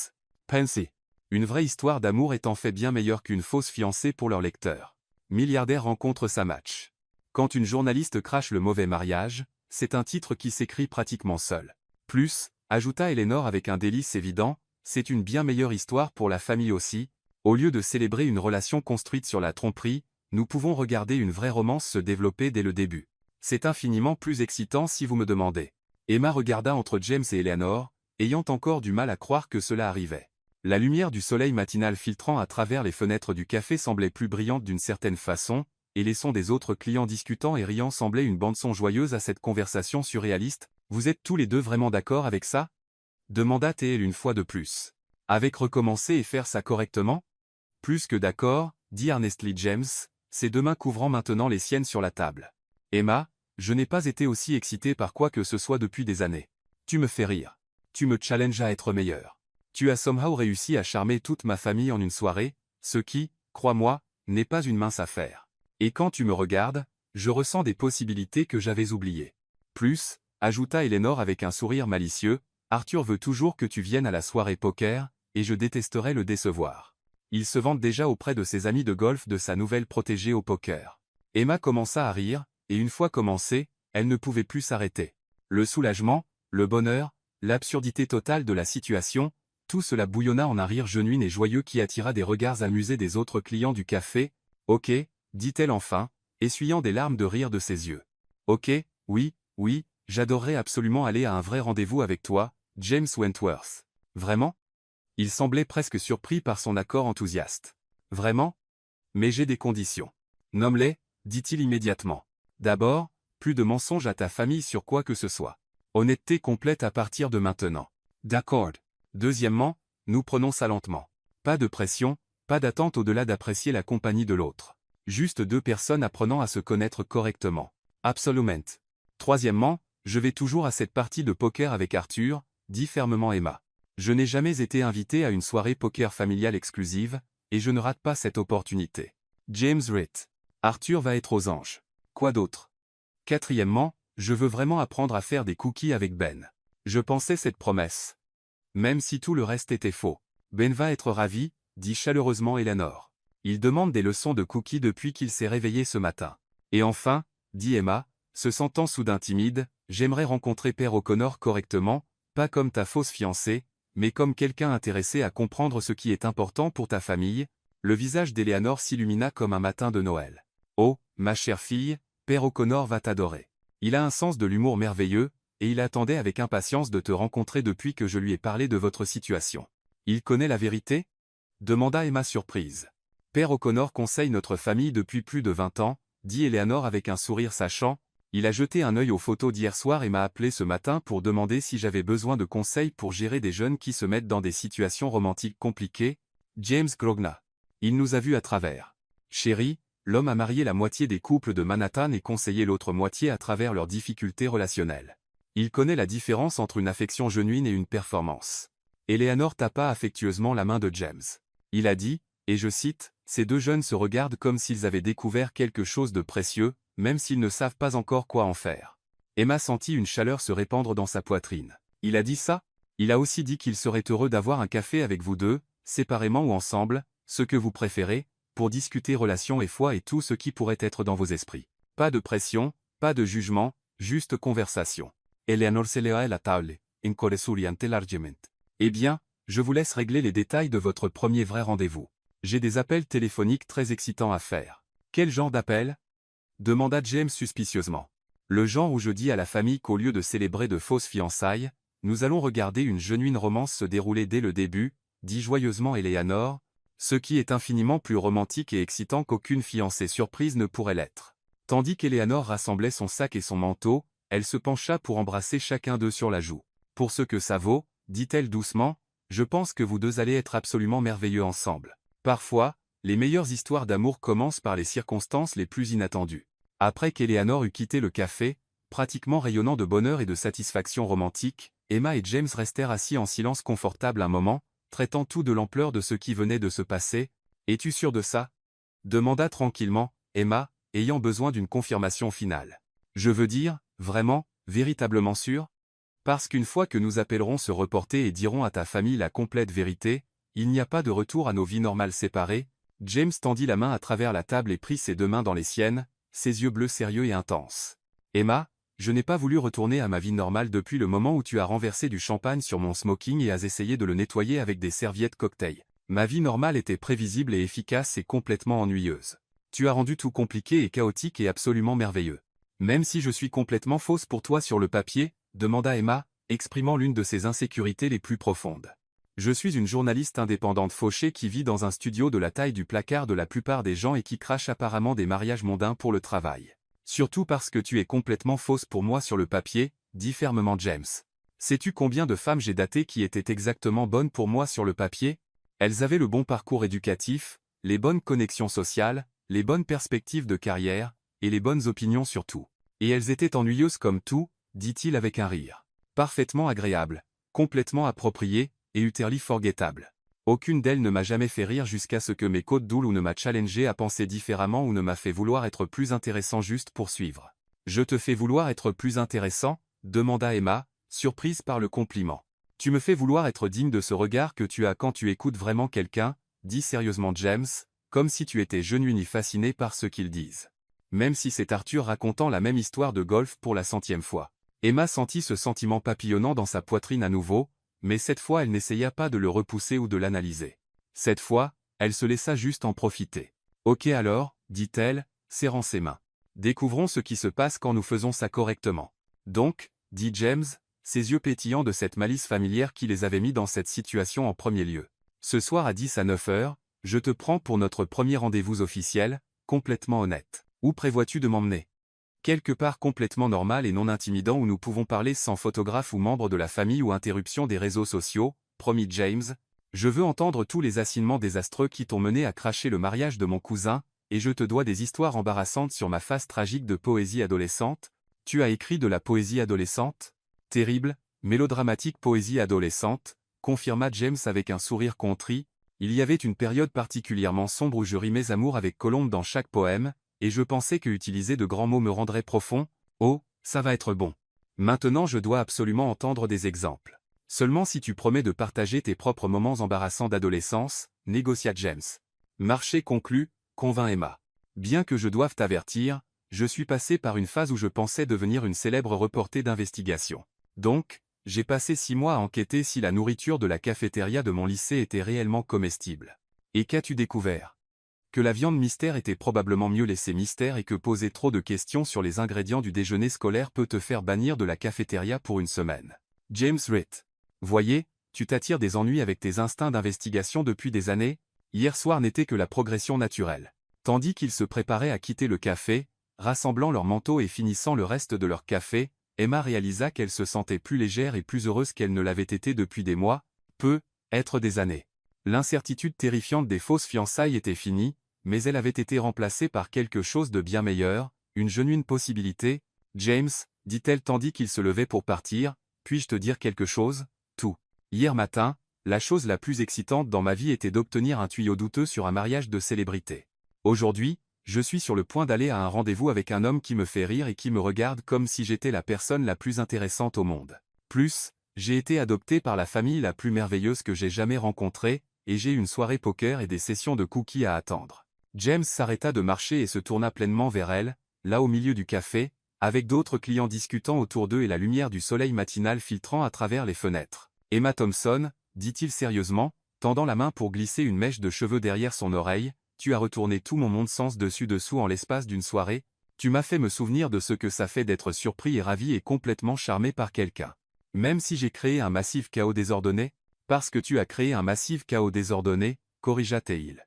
Pensez. Une vraie histoire d'amour est en fait bien meilleure qu'une fausse fiancée pour leur lecteur. Milliardaire rencontre sa match. Quand une journaliste crache le mauvais mariage, c'est un titre qui s'écrit pratiquement seul. Plus, ajouta Eleanor avec un délice évident, c'est une bien meilleure histoire pour la famille aussi. Au lieu de célébrer une relation construite sur la tromperie, nous pouvons regarder une vraie romance se développer dès le début. C'est infiniment plus excitant si vous me demandez. Emma regarda entre James et Eleanor, ayant encore du mal à croire que cela arrivait. La lumière du soleil matinal filtrant à travers les fenêtres du café semblait plus brillante d'une certaine façon, et les sons des autres clients discutant et riant semblaient une bande-son joyeuse à cette conversation surréaliste. Vous êtes tous les deux vraiment d'accord avec ça? Demanda-t-elle une fois de plus. Avec recommencer et faire ça correctement? Plus que d'accord, dit earnestly James, ses deux mains couvrant maintenant les siennes sur la table. Emma, je n'ai pas été aussi excité par quoi que ce soit depuis des années. Tu me fais rire. Tu me challenges à être meilleur. Tu as somehow réussi à charmer toute ma famille en une soirée, ce qui, crois-moi, n'est pas une mince affaire. Et quand tu me regardes, je ressens des possibilités que j'avais oubliées. Plus, ajouta Eleanor avec un sourire malicieux, Arthur veut toujours que tu viennes à la soirée poker, et je détesterais le décevoir. Il se vante déjà auprès de ses amis de golf de sa nouvelle protégée au poker. Emma commença à rire, et une fois commencée, elle ne pouvait plus s'arrêter. Le soulagement, le bonheur, l'absurdité totale de la situation, tout cela bouillonna en un rire genuin et joyeux qui attira des regards amusés des autres clients du café. « Ok, » dit-elle enfin, essuyant des larmes de rire de ses yeux. « Ok, oui, oui, j'adorerais absolument aller à un vrai rendez-vous avec toi, James Wentworth. » « Vraiment ?» Il semblait presque surpris par son accord enthousiaste. « Vraiment ? Mais j'ai des conditions. »« Nomme-les, » dit-il immédiatement. « D'abord, plus de mensonges à ta famille sur quoi que ce soit. Honnêteté complète à partir de maintenant. »« D'accord. » Deuxièmement, nous prenons ça lentement. Pas de pression, pas d'attente au-delà d'apprécier la compagnie de l'autre. Juste deux personnes apprenant à se connaître correctement. Absolument. Troisièmement, je vais toujours à cette partie de poker avec Arthur, dit fermement Emma. Je n'ai jamais été invité à une soirée poker familiale exclusive, et je ne rate pas cette opportunité. James Ritt. Arthur va être aux anges. Quoi d'autre? Quatrièmement, je veux vraiment apprendre à faire des cookies avec Ben. Je pensais cette promesse. Même si tout le reste était faux. Ben va être ravi, dit chaleureusement Eleanor. Il demande des leçons de cookies depuis qu'il s'est réveillé ce matin. Et enfin, dit Emma, se sentant soudain timide, j'aimerais rencontrer Père O'Connor correctement, pas comme ta fausse fiancée, mais comme quelqu'un intéressé à comprendre ce qui est important pour ta famille. Le visage d'Eleanor s'illumina comme un matin de Noël. Oh, ma chère fille, Père O'Connor va t'adorer. Il a un sens de l'humour merveilleux, et il attendait avec impatience de te rencontrer depuis que je lui ai parlé de votre situation. Il connaît la vérité? Demanda Emma surprise. Père O'Connor conseille notre famille depuis plus de 20 ans, dit Eleanor avec un sourire sachant. Il a jeté un œil aux photos d'hier soir et m'a appelé ce matin pour demander si j'avais besoin de conseils pour gérer des jeunes qui se mettent dans des situations romantiques compliquées. James grogna. Il nous a vus à travers. Chérie, l'homme a marié la moitié des couples de Manhattan et conseillé l'autre moitié à travers leurs difficultés relationnelles. Il connaît la différence entre une affection genuine et une performance. Eleanor tapa affectueusement la main de James. Il a dit, et je cite, « Ces deux jeunes se regardent comme s'ils avaient découvert quelque chose de précieux, même s'ils ne savent pas encore quoi en faire. » Emma sentit une chaleur se répandre dans sa poitrine. Il a dit ça? Il a aussi dit qu'il serait heureux d'avoir un café avec vous deux, séparément ou ensemble, ce que vous préférez, pour discuter relations et foi et tout ce qui pourrait être dans vos esprits. Pas de pression, pas de jugement, juste conversation. Eleanor se leva a la table, encoresuriante largement. Eh bien, je vous laisse régler les détails de votre premier vrai rendez-vous. J'ai des appels téléphoniques très excitants à faire. Quel genre d'appel? Demanda James suspicieusement. Le genre où je dis à la famille qu'au lieu de célébrer de fausses fiançailles, nous allons regarder une genuine romance se dérouler dès le début, dit joyeusement Eleanor, ce qui est infiniment plus romantique et excitant qu'aucune fiancée surprise ne pourrait l'être. Tandis qu'Eleanor rassemblait son sac et son manteau, elle se pencha pour embrasser chacun d'eux sur la joue. Pour ce que ça vaut, dit-elle doucement, je pense que vous deux allez être absolument merveilleux ensemble. Parfois, les meilleures histoires d'amour commencent par les circonstances les plus inattendues. Après qu'Eleanor eut quitté le café, pratiquement rayonnant de bonheur et de satisfaction romantique, Emma et James restèrent assis en silence confortable un moment, traitant tout de l'ampleur de ce qui venait de se passer. « Es-tu sûr de ça ?» demanda tranquillement Emma, ayant besoin d'une confirmation finale. « Je veux dire, vraiment, véritablement sûr ? Parce qu'une fois que nous appellerons se reporter et dirons à ta famille la complète vérité, il n'y a pas de retour à nos vies normales séparées. » James tendit la main à travers la table et prit ses deux mains dans les siennes, ses yeux bleus sérieux et intenses. « Emma, je n'ai pas voulu retourner à ma vie normale depuis le moment où tu as renversé du champagne sur mon smoking et as essayé de le nettoyer avec des serviettes cocktail. Ma vie normale était prévisible et efficace et complètement ennuyeuse. Tu as rendu tout compliqué et chaotique et absolument merveilleux. Même si je suis complètement fausse pour toi sur le papier, demanda Emma, exprimant l'une de ses insécurités les plus profondes. Je suis une journaliste indépendante fauchée qui vit dans un studio de la taille du placard de la plupart des gens et qui crache apparemment des mariages mondains pour le travail. Surtout parce que tu es complètement fausse pour moi sur le papier, dit fermement James. Sais-tu combien de femmes j'ai datées qui étaient exactement bonnes pour moi sur le papier? Elles avaient le bon parcours éducatif, les bonnes connexions sociales, les bonnes perspectives de carrière, et les bonnes opinions surtout. Et elles étaient ennuyeuses comme tout, dit-il avec un rire. Parfaitement agréables, complètement appropriées, et utterly forgettable. Aucune d'elles ne m'a jamais fait rire jusqu'à ce que mes côtes doules ou ne m'a challengé à penser différemment ou ne m'a fait vouloir être plus intéressant juste pour suivre. Je te fais vouloir être plus intéressant? Demanda Emma, surprise par le compliment. Tu me fais vouloir être digne de ce regard que tu as quand tu écoutes vraiment quelqu'un, dit sérieusement James, comme si tu étais genuine et fasciné par ce qu'ils disent. Même si c'est Arthur racontant la même histoire de golf pour la 100e fois. Emma sentit ce sentiment papillonnant dans sa poitrine à nouveau, mais cette fois elle n'essaya pas de le repousser ou de l'analyser. Cette fois, elle se laissa juste en profiter. « Ok alors, dit-elle, serrant ses mains. Découvrons ce qui se passe quand nous faisons ça correctement. Donc, dit James, ses yeux pétillants de cette malice familière qui les avait mis dans cette situation en premier lieu. Ce soir à 10 à 9 heures, je te prends pour notre premier rendez-vous officiel, complètement honnête. Où prévois-tu de m'emmener? Quelque part complètement normal et non intimidant où nous pouvons parler sans photographe ou membre de la famille ou interruption des réseaux sociaux, promis James. Je veux entendre tous les assinements désastreux qui t'ont mené à cracher le mariage de mon cousin, et je te dois des histoires embarrassantes sur ma face tragique de poésie adolescente. Tu as écrit de la poésie adolescente? Terrible, mélodramatique poésie adolescente, confirma James avec un sourire contrit. Il y avait une période particulièrement sombre où je rimais amour avec colombe dans chaque poème, et je pensais que utiliser de grands mots me rendrait profond. Oh, ça va être bon. Maintenant je dois absolument entendre des exemples. Seulement si tu promets de partager tes propres moments embarrassants d'adolescence, négocia James. Marché conclu, convint Emma. Bien que je doive t'avertir, je suis passé par une phase où je pensais devenir une célèbre reporter d'investigation. Donc, j'ai passé 6 mois à enquêter si la nourriture de la cafétéria de mon lycée était réellement comestible. Et qu'as-tu découvert? Que la viande mystère était probablement mieux laissée mystère et que poser trop de questions sur les ingrédients du déjeuner scolaire peut te faire bannir de la cafétéria pour une semaine. James Ritt. Voyez, tu t'attires des ennuis avec tes instincts d'investigation depuis des années, hier soir n'était que la progression naturelle. Tandis qu'ils se préparaient à quitter le café, rassemblant leurs manteaux et finissant le reste de leur café, Emma réalisa qu'elle se sentait plus légère et plus heureuse qu'elle ne l'avait été depuis des mois, peut-être des années. L'incertitude terrifiante des fausses fiançailles était finie, mais elle avait été remplacée par quelque chose de bien meilleur, une genuine possibilité. James, dit-elle tandis qu'il se levait pour partir, puis-je te dire quelque chose? Tout. Hier matin, la chose la plus excitante dans ma vie était d'obtenir un tuyau douteux sur un mariage de célébrité. Aujourd'hui, je suis sur le point d'aller à un rendez-vous avec un homme qui me fait rire et qui me regarde comme si j'étais la personne la plus intéressante au monde. Plus, j'ai été adopté par la famille la plus merveilleuse que j'ai jamais rencontrée, et j'ai une soirée poker et des sessions de cookies à attendre. James s'arrêta de marcher et se tourna pleinement vers elle, là au milieu du café, avec d'autres clients discutant autour d'eux et la lumière du soleil matinal filtrant à travers les fenêtres. Emma Thompson, dit-il sérieusement, tendant la main pour glisser une mèche de cheveux derrière son oreille, tu as retourné tout mon monde sens dessus-dessous en l'espace d'une soirée, tu m'as fait me souvenir de ce que ça fait d'être surpris et ravi et complètement charmé par quelqu'un. Même si j'ai créé un massif chaos désordonné, parce que tu as créé un massif chaos désordonné, corrigea Teil.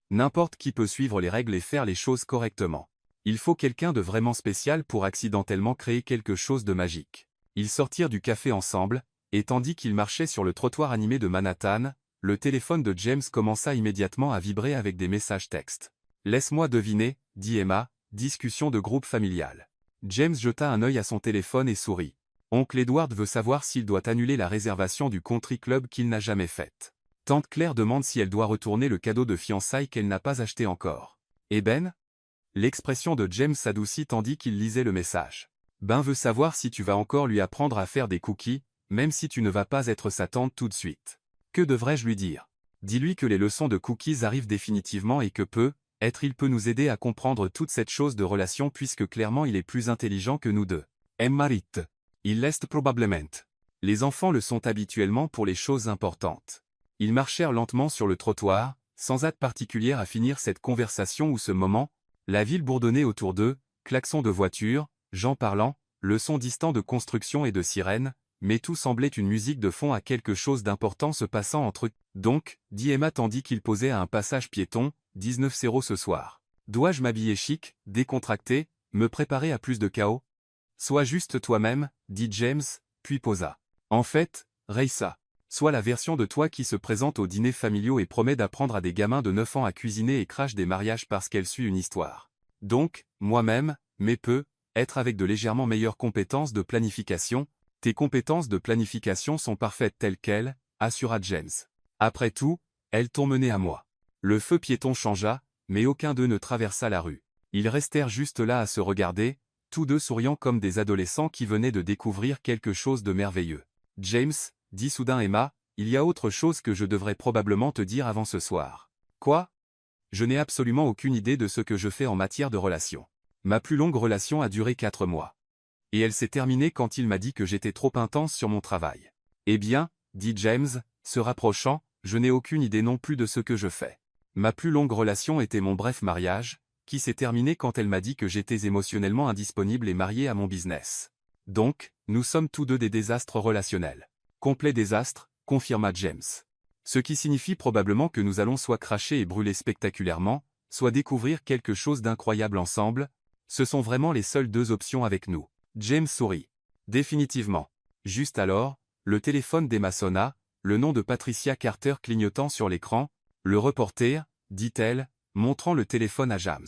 N'importe qui peut suivre les règles et faire les choses correctement. Il faut quelqu'un de vraiment spécial pour accidentellement créer quelque chose de magique. Ils sortirent du café ensemble, et tandis qu'ils marchaient sur le trottoir animé de Manhattan, le téléphone de James commença immédiatement à vibrer avec des messages textes. « Laisse-moi deviner, » dit Emma, discussion de groupe familial. James jeta un œil à son téléphone et sourit. Oncle Edward veut savoir s'il doit annuler la réservation du country club qu'il n'a jamais faite. Tante Claire demande si elle doit retourner le cadeau de fiançailles qu'elle n'a pas acheté encore. Et Ben? L'expression de James s'adoucit tandis qu'il lisait le message. Ben veut savoir si tu vas encore lui apprendre à faire des cookies, même si tu ne vas pas être sa tante tout de suite. Que devrais-je lui dire? Dis-lui que les leçons de cookies arrivent définitivement et que il peut nous aider à comprendre toute cette chose de relation puisque clairement il est plus intelligent que nous deux. Emma Ritt. Il l'est probablement. Les enfants le sont habituellement pour les choses importantes. Ils marchèrent lentement sur le trottoir, sans hâte particulière à finir cette conversation ou ce moment. La ville bourdonnait autour d'eux, klaxons de voitures, gens parlant, le son distant de construction et de sirènes, mais tout semblait une musique de fond à quelque chose d'important se passant entre eux. Donc, dit Emma tandis qu'il posait à un passage piéton, 19:00 ce soir. Dois-je m'habiller chic, décontracté, me préparer à plus de chaos? Sois juste toi-même, dit James, puis posa. En fait, Reissa. Sois la version de toi qui se présente aux dîners familiaux et promet d'apprendre à des gamins de 9 ans à cuisiner et crache des mariages parce qu'elle suit une histoire. Donc, moi-même, mais être avec de légèrement meilleures compétences de planification. Tes compétences de planification sont parfaites telles quelles, assura James. Après tout, elles t'ont mené à moi. Le feu piéton changea, mais aucun d'eux ne traversa la rue. Ils restèrent juste là à se regarder, tous deux souriant comme des adolescents qui venaient de découvrir quelque chose de merveilleux. James, dit soudain Emma, il y a autre chose que je devrais probablement te dire avant ce soir. Quoi? Je n'ai absolument aucune idée de ce que je fais en matière de relations. Ma plus longue relation a duré 4 mois. Et elle s'est terminée quand il m'a dit que j'étais trop intense sur mon travail. Eh bien, dit James, se rapprochant, je n'ai aucune idée non plus de ce que je fais. Ma plus longue relation était mon bref mariage, qui s'est terminé quand elle m'a dit que j'étais émotionnellement indisponible et marié à mon business. Donc, nous sommes tous deux des désastres relationnels. Complet désastre, confirma James. Ce qui signifie probablement que nous allons soit cracher et brûler spectaculairement, soit découvrir quelque chose d'incroyable ensemble. Ce sont vraiment les seules deux options avec nous. James sourit. Définitivement. Juste alors, le téléphone d'Emma sonna, le nom de Patricia Carter clignotant sur l'écran. Le reporter, dit-elle, montrant le téléphone à James.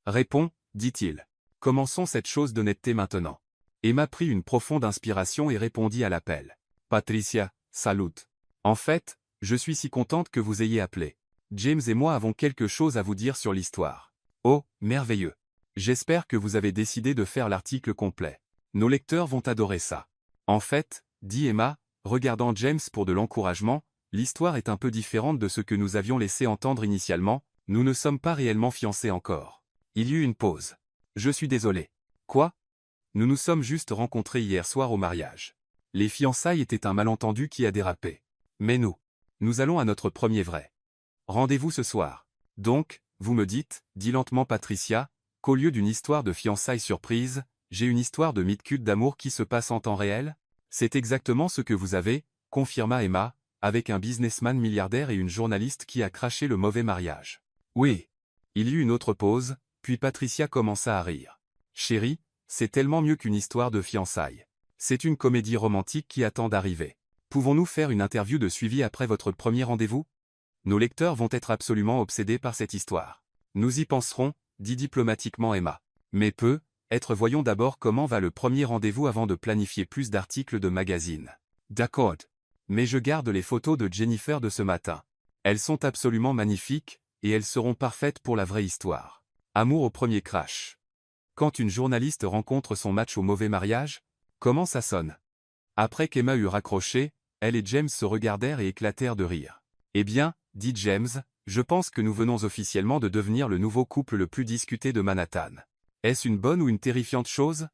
Réponds, dit-il. Commençons cette chose d'honnêteté maintenant. Emma prit une profonde inspiration et répondit à l'appel. Patricia, salut. En fait, je suis si contente que vous ayez appelé. James et moi avons quelque chose à vous dire sur l'histoire. Oh, merveilleux. J'espère que vous avez décidé de faire l'article complet. Nos lecteurs vont adorer ça. En fait, dit Emma, regardant James pour de l'encouragement, l'histoire est un peu différente de ce que nous avions laissé entendre initialement, nous ne sommes pas réellement fiancés encore. Il y eut une pause. Je suis désolé. Quoi? Nous nous sommes juste rencontrés hier soir au mariage. Les fiançailles étaient un malentendu qui a dérapé. Mais nous allons à notre premier vrai rendez-vous ce soir. Donc, vous me dites, dit lentement Patricia, qu'au lieu d'une histoire de fiançailles surprise, j'ai une histoire de meet-cute d'amour qui se passe en temps réel? C'est exactement ce que vous avez, confirma Emma, avec un businessman milliardaire et une journaliste qui a craché le mauvais mariage. Oui. Il y eut une autre pause, puis Patricia commença à rire. Chérie, c'est tellement mieux qu'une histoire de fiançailles. C'est une comédie romantique qui attend d'arriver. Pouvons-nous faire une interview de suivi après votre premier rendez-vous? Nos lecteurs vont être absolument obsédés par cette histoire. Nous y penserons, dit diplomatiquement Emma. Mais voyons d'abord comment va le premier rendez-vous avant de planifier plus d'articles de magazine. D'accord. Mais je garde les photos de Jennifer de ce matin. Elles sont absolument magnifiques, et elles seront parfaites pour la vraie histoire. Amour au premier crash. Quand une journaliste rencontre son match au mauvais mariage, comment ça sonne? Après qu'Emma eut raccroché, elle et James se regardèrent et éclatèrent de rire. Eh bien, dit James, je pense que nous venons officiellement de devenir le nouveau couple le plus discuté de Manhattan. Est-ce une bonne ou une terrifiante chose?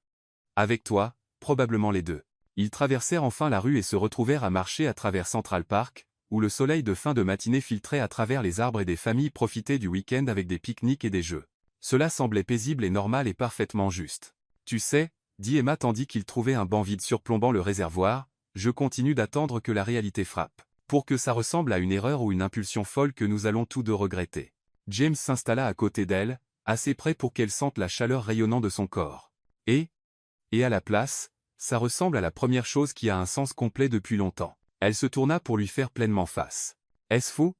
Avec toi, probablement les deux. Ils traversèrent enfin la rue et se retrouvèrent à marcher à travers Central Park, où le soleil de fin de matinée filtrait à travers les arbres et des familles profitaient du week-end avec des pique-niques et des jeux. Cela semblait paisible et normal et parfaitement juste. Tu sais, dit Emma tandis qu'il trouvait un banc vide surplombant le réservoir, je continue d'attendre que la réalité frappe. Pour que ça ressemble à une erreur ou une impulsion folle que nous allons tous deux regretter. James s'installa à côté d'elle, assez près pour qu'elle sente la chaleur rayonnant de son corps. Et à la place, ça ressemble à la première chose qui a un sens complet depuis longtemps. Elle se tourna pour lui faire pleinement face. Est-ce fou?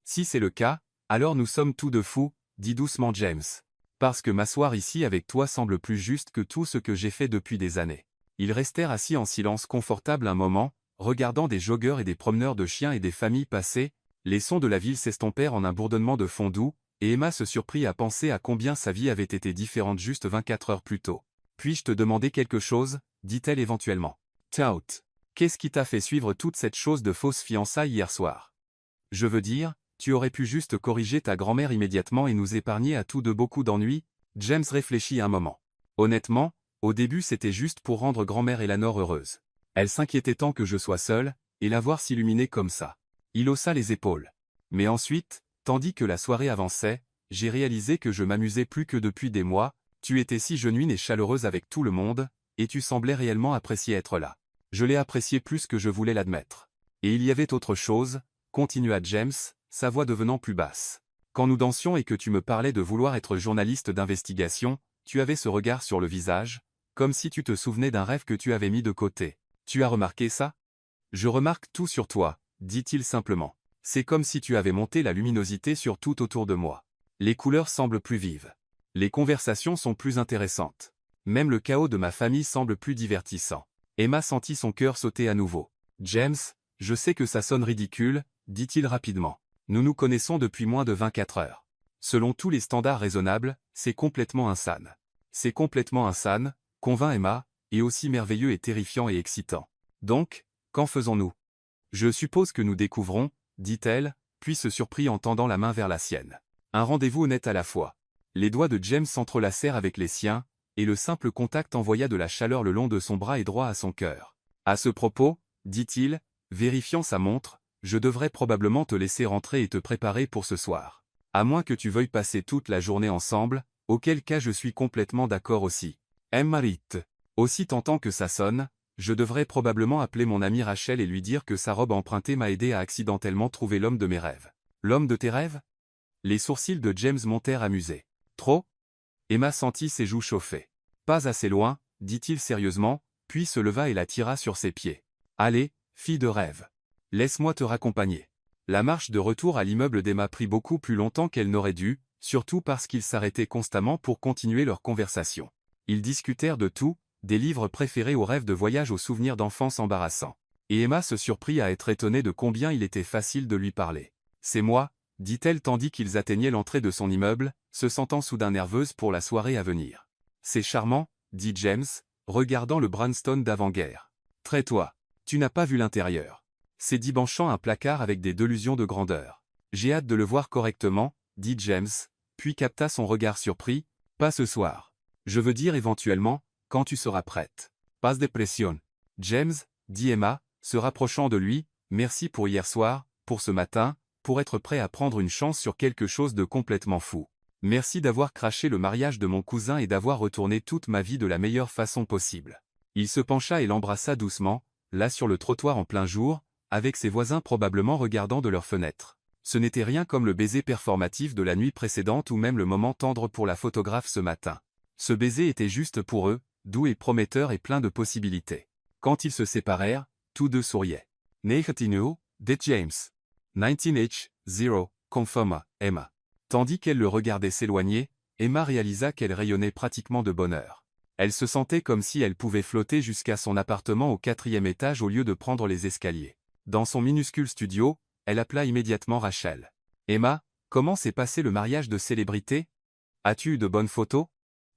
Si c'est le cas, alors nous sommes tous deux fous, dit doucement James. Parce que m'asseoir ici avec toi semble plus juste que tout ce que j'ai fait depuis des années. Ils restèrent assis en silence confortable un moment, regardant des joggeurs et des promeneurs de chiens et des familles passer, les sons de la ville s'estompèrent en un bourdonnement de fond doux, et Emma se surprit à penser à combien sa vie avait été différente juste 24 heures plus tôt. Puis-je te demander quelque chose, dit-elle éventuellement. Tout. Qu'est-ce qui t'a fait suivre toute cette chose de fausses fiançailles hier soir? Je veux dire, tu aurais pu juste corriger ta grand-mère immédiatement et nous épargner à tous deux beaucoup d'ennuis. James réfléchit un moment. Honnêtement, au début c'était juste pour rendre grand-mère Eleanor heureuse. Elle s'inquiétait tant que je sois seul, et la voir s'illuminer comme ça. Il haussa les épaules. Mais ensuite, tandis que la soirée avançait, j'ai réalisé que je m'amusais plus que depuis des mois, tu étais si genuine et chaleureuse avec tout le monde, et tu semblais réellement apprécier être là. Je l'ai apprécié plus que je voulais l'admettre. Et il y avait autre chose, continua James, sa voix devenant plus basse. Quand nous dansions et que tu me parlais de vouloir être journaliste d'investigation, tu avais ce regard sur le visage, comme si tu te souvenais d'un rêve que tu avais mis de côté. Tu as remarqué ça? Je remarque tout sur toi, dit-il simplement. C'est comme si tu avais monté la luminosité sur tout autour de moi. Les couleurs semblent plus vives. Les conversations sont plus intéressantes. Même le chaos de ma famille semble plus divertissant. Emma sentit son cœur sauter à nouveau. James, je sais que ça sonne ridicule, dit-il rapidement. Nous nous connaissons depuis moins de 24 heures. Selon tous les standards raisonnables, c'est complètement insane. C'est complètement insane, convint Emma, et aussi merveilleux et terrifiant et excitant. Donc, qu'en faisons-nous? Je suppose que nous découvrons, dit-elle, puis se surprit en tendant la main vers la sienne. Un rendez-vous honnête à la fois. Les doigts de James s'entrelacèrent avec les siens, et le simple contact envoya de la chaleur le long de son bras et droit à son cœur. À ce propos, dit-il, vérifiant sa montre, je devrais probablement te laisser rentrer et te préparer pour ce soir. À moins que tu veuilles passer toute la journée ensemble, auquel cas je suis complètement d'accord aussi. Marit. Aussi tentant que ça sonne, je devrais probablement appeler mon amie Rachel et lui dire que sa robe empruntée m'a aidé à accidentellement trouver l'homme de mes rêves. L'homme de tes rêves? Les sourcils de James montèrent amusés. Trop? Emma sentit ses joues chauffer. Pas assez loin, dit-il sérieusement, puis se leva et la tira sur ses pieds. Allez, fille de rêve. Laisse-moi te raccompagner. La marche de retour à l'immeuble d'Emma prit beaucoup plus longtemps qu'elle n'aurait dû, surtout parce qu'ils s'arrêtaient constamment pour continuer leur conversation. Ils discutèrent de tout, des livres préférés aux rêves de voyage aux souvenirs d'enfance embarrassants. Et Emma se surprit à être étonnée de combien il était facile de lui parler. C'est moi, dit-elle tandis qu'ils atteignaient l'entrée de son immeuble, se sentant soudain nerveuse pour la soirée à venir. C'est charmant, dit James, regardant le brownstone d'avant-guerre. Très toi. Tu n'as pas vu l'intérieur. C'est dibanchant un placard avec des delusions de grandeur. J'ai hâte de le voir correctement, dit James, puis capta son regard surpris. Pas ce soir. Je veux dire éventuellement, quand tu seras prête. Pas de pression. James, dit Emma, se rapprochant de lui, merci pour hier soir, pour ce matin, pour être prêt à prendre une chance sur quelque chose de complètement fou. Merci d'avoir craché le mariage de mon cousin et d'avoir retourné toute ma vie de la meilleure façon possible. Il se pencha et l'embrassa doucement, là sur le trottoir en plein jour, avec ses voisins probablement regardant de leurs fenêtres. Ce n'était rien comme le baiser performatif de la nuit précédente ou même le moment tendre pour la photographe ce matin. Ce baiser était juste pour eux, doux et prometteur et plein de possibilités. Quand ils se séparèrent, tous deux souriaient. 19, dit James. 19H0, confirma Emma. Tandis qu'elle le regardait s'éloigner, Emma réalisa qu'elle rayonnait pratiquement de bonheur. Elle se sentait comme si elle pouvait flotter jusqu'à son appartement au 4e étage au lieu de prendre les escaliers. Dans son minuscule studio, elle appela immédiatement Rachel. Emma, comment s'est passé le mariage de célébrité? As-tu eu de bonnes photos?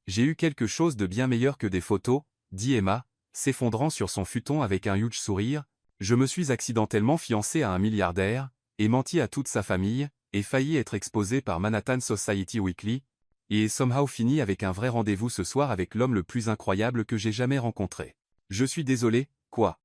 J'ai eu quelque chose de bien meilleur que des photos, dit Emma, s'effondrant sur son futon avec un huge sourire. Je me suis accidentellement fiancée à un milliardaire, et menti à toute sa famille, et failli être exposée par Manhattan Society Weekly, et somehow fini avec un vrai rendez-vous ce soir avec l'homme le plus incroyable que j'ai jamais rencontré. Je suis désolée, quoi?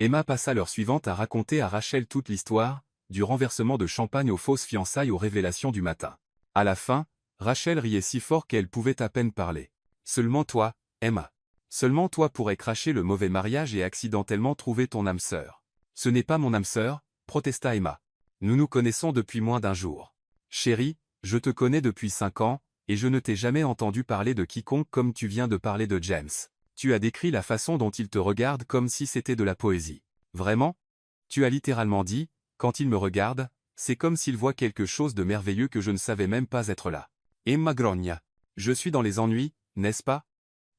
Emma passa l'heure suivante à raconter à Rachel toute l'histoire, du renversement de champagne aux fausses fiançailles aux révélations du matin. À la fin, Rachel riait si fort qu'elle pouvait à peine parler. Seulement toi, Emma. Seulement toi pourrais cracher le mauvais mariage et accidentellement trouver ton âme sœur. Ce n'est pas mon âme sœur, protesta Emma. Nous nous connaissons depuis moins d'un jour. Chérie, je te connais depuis 5 ans, et je ne t'ai jamais entendu parler de quiconque comme tu viens de parler de James. Tu as décrit la façon dont il te regarde comme si c'était de la poésie. Vraiment? Tu as littéralement dit, quand il me regarde, c'est comme s'il voit quelque chose de merveilleux que je ne savais même pas être là. Emma grogna. Je suis dans les ennuis, n'est-ce pas?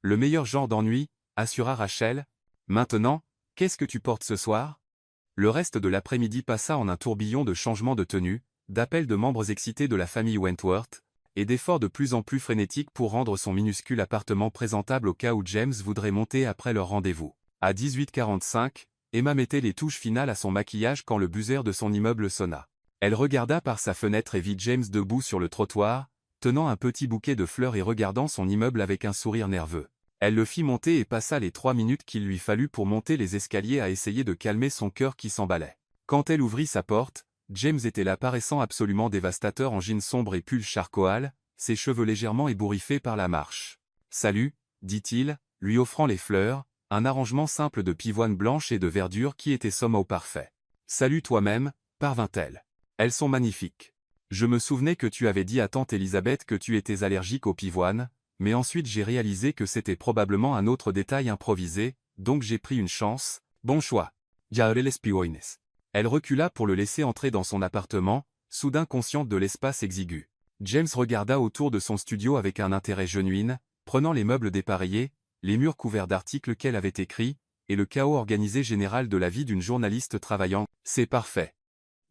Le meilleur genre d'ennui, assura Rachel. Maintenant, qu'est-ce que tu portes ce soir? Le reste de l'après-midi passa en un tourbillon de changements de tenue, d'appels de membres excités de la famille Wentworth, et d'efforts de plus en plus frénétiques pour rendre son minuscule appartement présentable au cas où James voudrait monter après leur rendez-vous. À 18h45, Emma mettait les touches finales à son maquillage quand le buzzer de son immeuble sonna. Elle regarda par sa fenêtre et vit James debout sur le trottoir, tenant un petit bouquet de fleurs et regardant son immeuble avec un sourire nerveux. Elle le fit monter et passa les 3 minutes qu'il lui fallut pour monter les escaliers à essayer de calmer son cœur qui s'emballait. Quand elle ouvrit sa porte, James était là paraissant absolument dévastateur en jean sombre et pull charcoal, ses cheveux légèrement ébouriffés par la marche. « Salut », dit-il, lui offrant les fleurs, un arrangement simple de pivoine blanche et de verdure qui était somehow parfait. « Salut toi-même », parvint-elle. « Elles sont magnifiques. Je me souvenais que tu avais dit à tante Elisabeth que tu étais allergique aux pivoines, mais ensuite j'ai réalisé que c'était probablement un autre détail improvisé, donc j'ai pris une chance. Bon choix. Jareles pivoines. Elle recula pour le laisser entrer dans son appartement, soudain consciente de l'espace exigu. James regarda autour de son studio avec un intérêt genuin, prenant les meubles dépareillés, les murs couverts d'articles qu'elle avait écrits, et le chaos organisé général de la vie d'une journaliste travaillant. « C'est parfait. »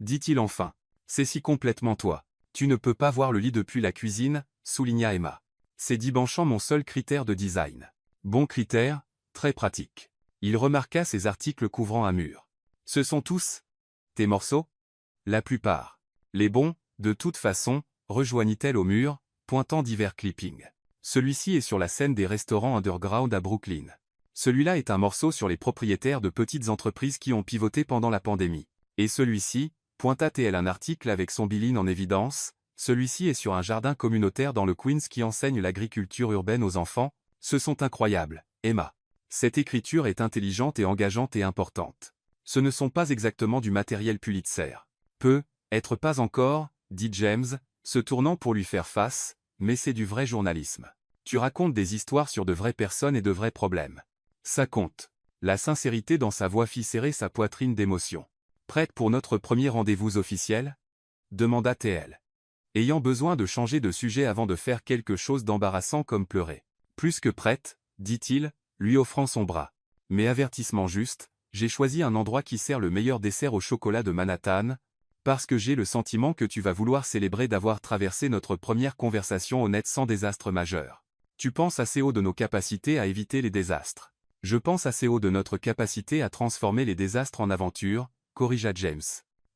dit-il enfin. « C'est si complètement toi. Tu ne peux pas voir le lit depuis la cuisine, souligna Emma. C'est dibanchant mon seul critère de design. Bon critère, très pratique. » Il remarqua ces articles couvrant un mur. « Ce sont tous tes morceaux? » La plupart. Les bons, de toute façon, rejoignit-elle au mur, pointant divers clippings. Celui-ci est sur la scène des restaurants underground à Brooklyn. Celui-là est un morceau sur les propriétaires de petites entreprises qui ont pivoté pendant la pandémie. Et celui-ci, pointe ATL un article avec son biline en évidence, celui-ci est sur un jardin communautaire dans le Queens qui enseigne l'agriculture urbaine aux enfants. Ce sont incroyables, Emma. Cette écriture est intelligente et engageante et importante. Ce ne sont pas exactement du matériel Pulitzer. Être pas encore, dit James, se tournant pour lui faire face, mais c'est du vrai journalisme. Tu racontes des histoires sur de vraies personnes et de vrais problèmes. Ça compte. La sincérité dans sa voix fit serrer sa poitrine d'émotion. Prête pour notre premier rendez-vous officiel? Demanda TL. Ayant besoin de changer de sujet avant de faire quelque chose d'embarrassant comme pleurer. Plus que prête, dit-il, lui offrant son bras. Mais avertissement juste, j'ai choisi un endroit qui sert le meilleur dessert au chocolat de Manhattan, parce que j'ai le sentiment que tu vas vouloir célébrer d'avoir traversé notre première conversation honnête sans désastre majeur. Tu penses assez haut de nos capacités à éviter les désastres. Je pense assez haut de notre capacité à transformer les désastres en aventure, corrigea James.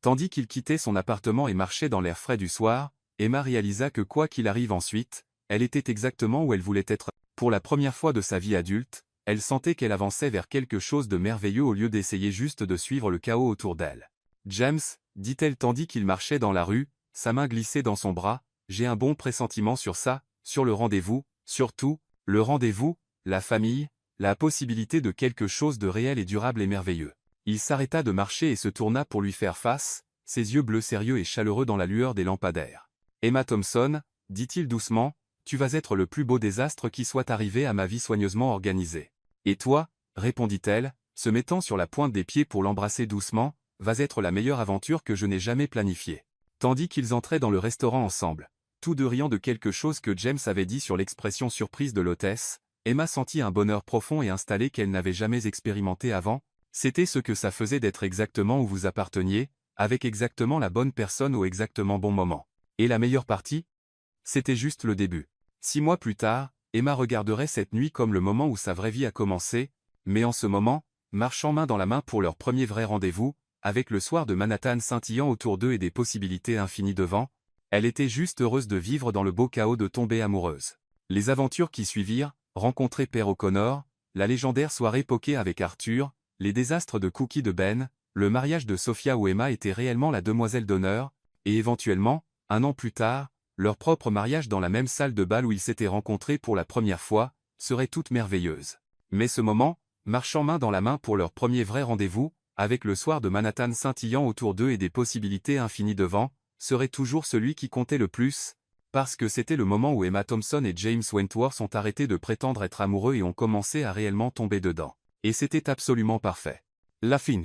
Tandis qu'il quittait son appartement et marchait dans l'air frais du soir, Emma réalisa que quoi qu'il arrive ensuite, elle était exactement où elle voulait être. Pour la première fois de sa vie adulte, elle sentait qu'elle avançait vers quelque chose de merveilleux au lieu d'essayer juste de suivre le chaos autour d'elle. James, dit-elle tandis qu'il marchait dans la rue, sa main glissée dans son bras, j'ai un bon pressentiment sur ça, sur le rendez-vous, surtout, le rendez-vous, la famille, la possibilité de quelque chose de réel et durable et merveilleux. Il s'arrêta de marcher et se tourna pour lui faire face, ses yeux bleus sérieux et chaleureux dans la lueur des lampadaires. Emma Thompson, dit-il doucement, tu vas être le plus beau désastre qui soit arrivé à ma vie soigneusement organisée. Et toi, répondit-elle, se mettant sur la pointe des pieds pour l'embrasser doucement, vas être la meilleure aventure que je n'ai jamais planifiée. Tandis qu'ils entraient dans le restaurant ensemble, tous deux riant de quelque chose que James avait dit sur l'expression surprise de l'hôtesse, Emma sentit un bonheur profond et installé qu'elle n'avait jamais expérimenté avant. C'était ce que ça faisait d'être exactement où vous apparteniez, avec exactement la bonne personne au exactement bon moment. Et la meilleure partie? C'était juste le début. 6 mois plus tard, Emma regarderait cette nuit comme le moment où sa vraie vie a commencé, mais en ce moment, marchant main dans la main pour leur premier vrai rendez-vous, avec le soir de Manhattan scintillant autour d'eux et des possibilités infinies devant, elle était juste heureuse de vivre dans le beau chaos de tomber amoureuse. Les aventures qui suivirent, rencontrer Père O'Connor, la légendaire soirée poker avec Arthur, les désastres de Cookie de Ben, le mariage de Sophia où Emma était réellement la demoiselle d'honneur, et éventuellement, 1 an plus tard, leur propre mariage dans la même salle de bal où ils s'étaient rencontrés pour la première fois, serait toute merveilleuse. Mais ce moment, marchant main dans la main pour leur premier vrai rendez-vous, avec le soir de Manhattan scintillant autour d'eux et des possibilités infinies devant, serait toujours celui qui comptait le plus, parce que c'était le moment où Emma Thompson et James Wentworth ont arrêté de prétendre être amoureux et ont commencé à réellement tomber dedans. Et c'était absolument parfait. La fin.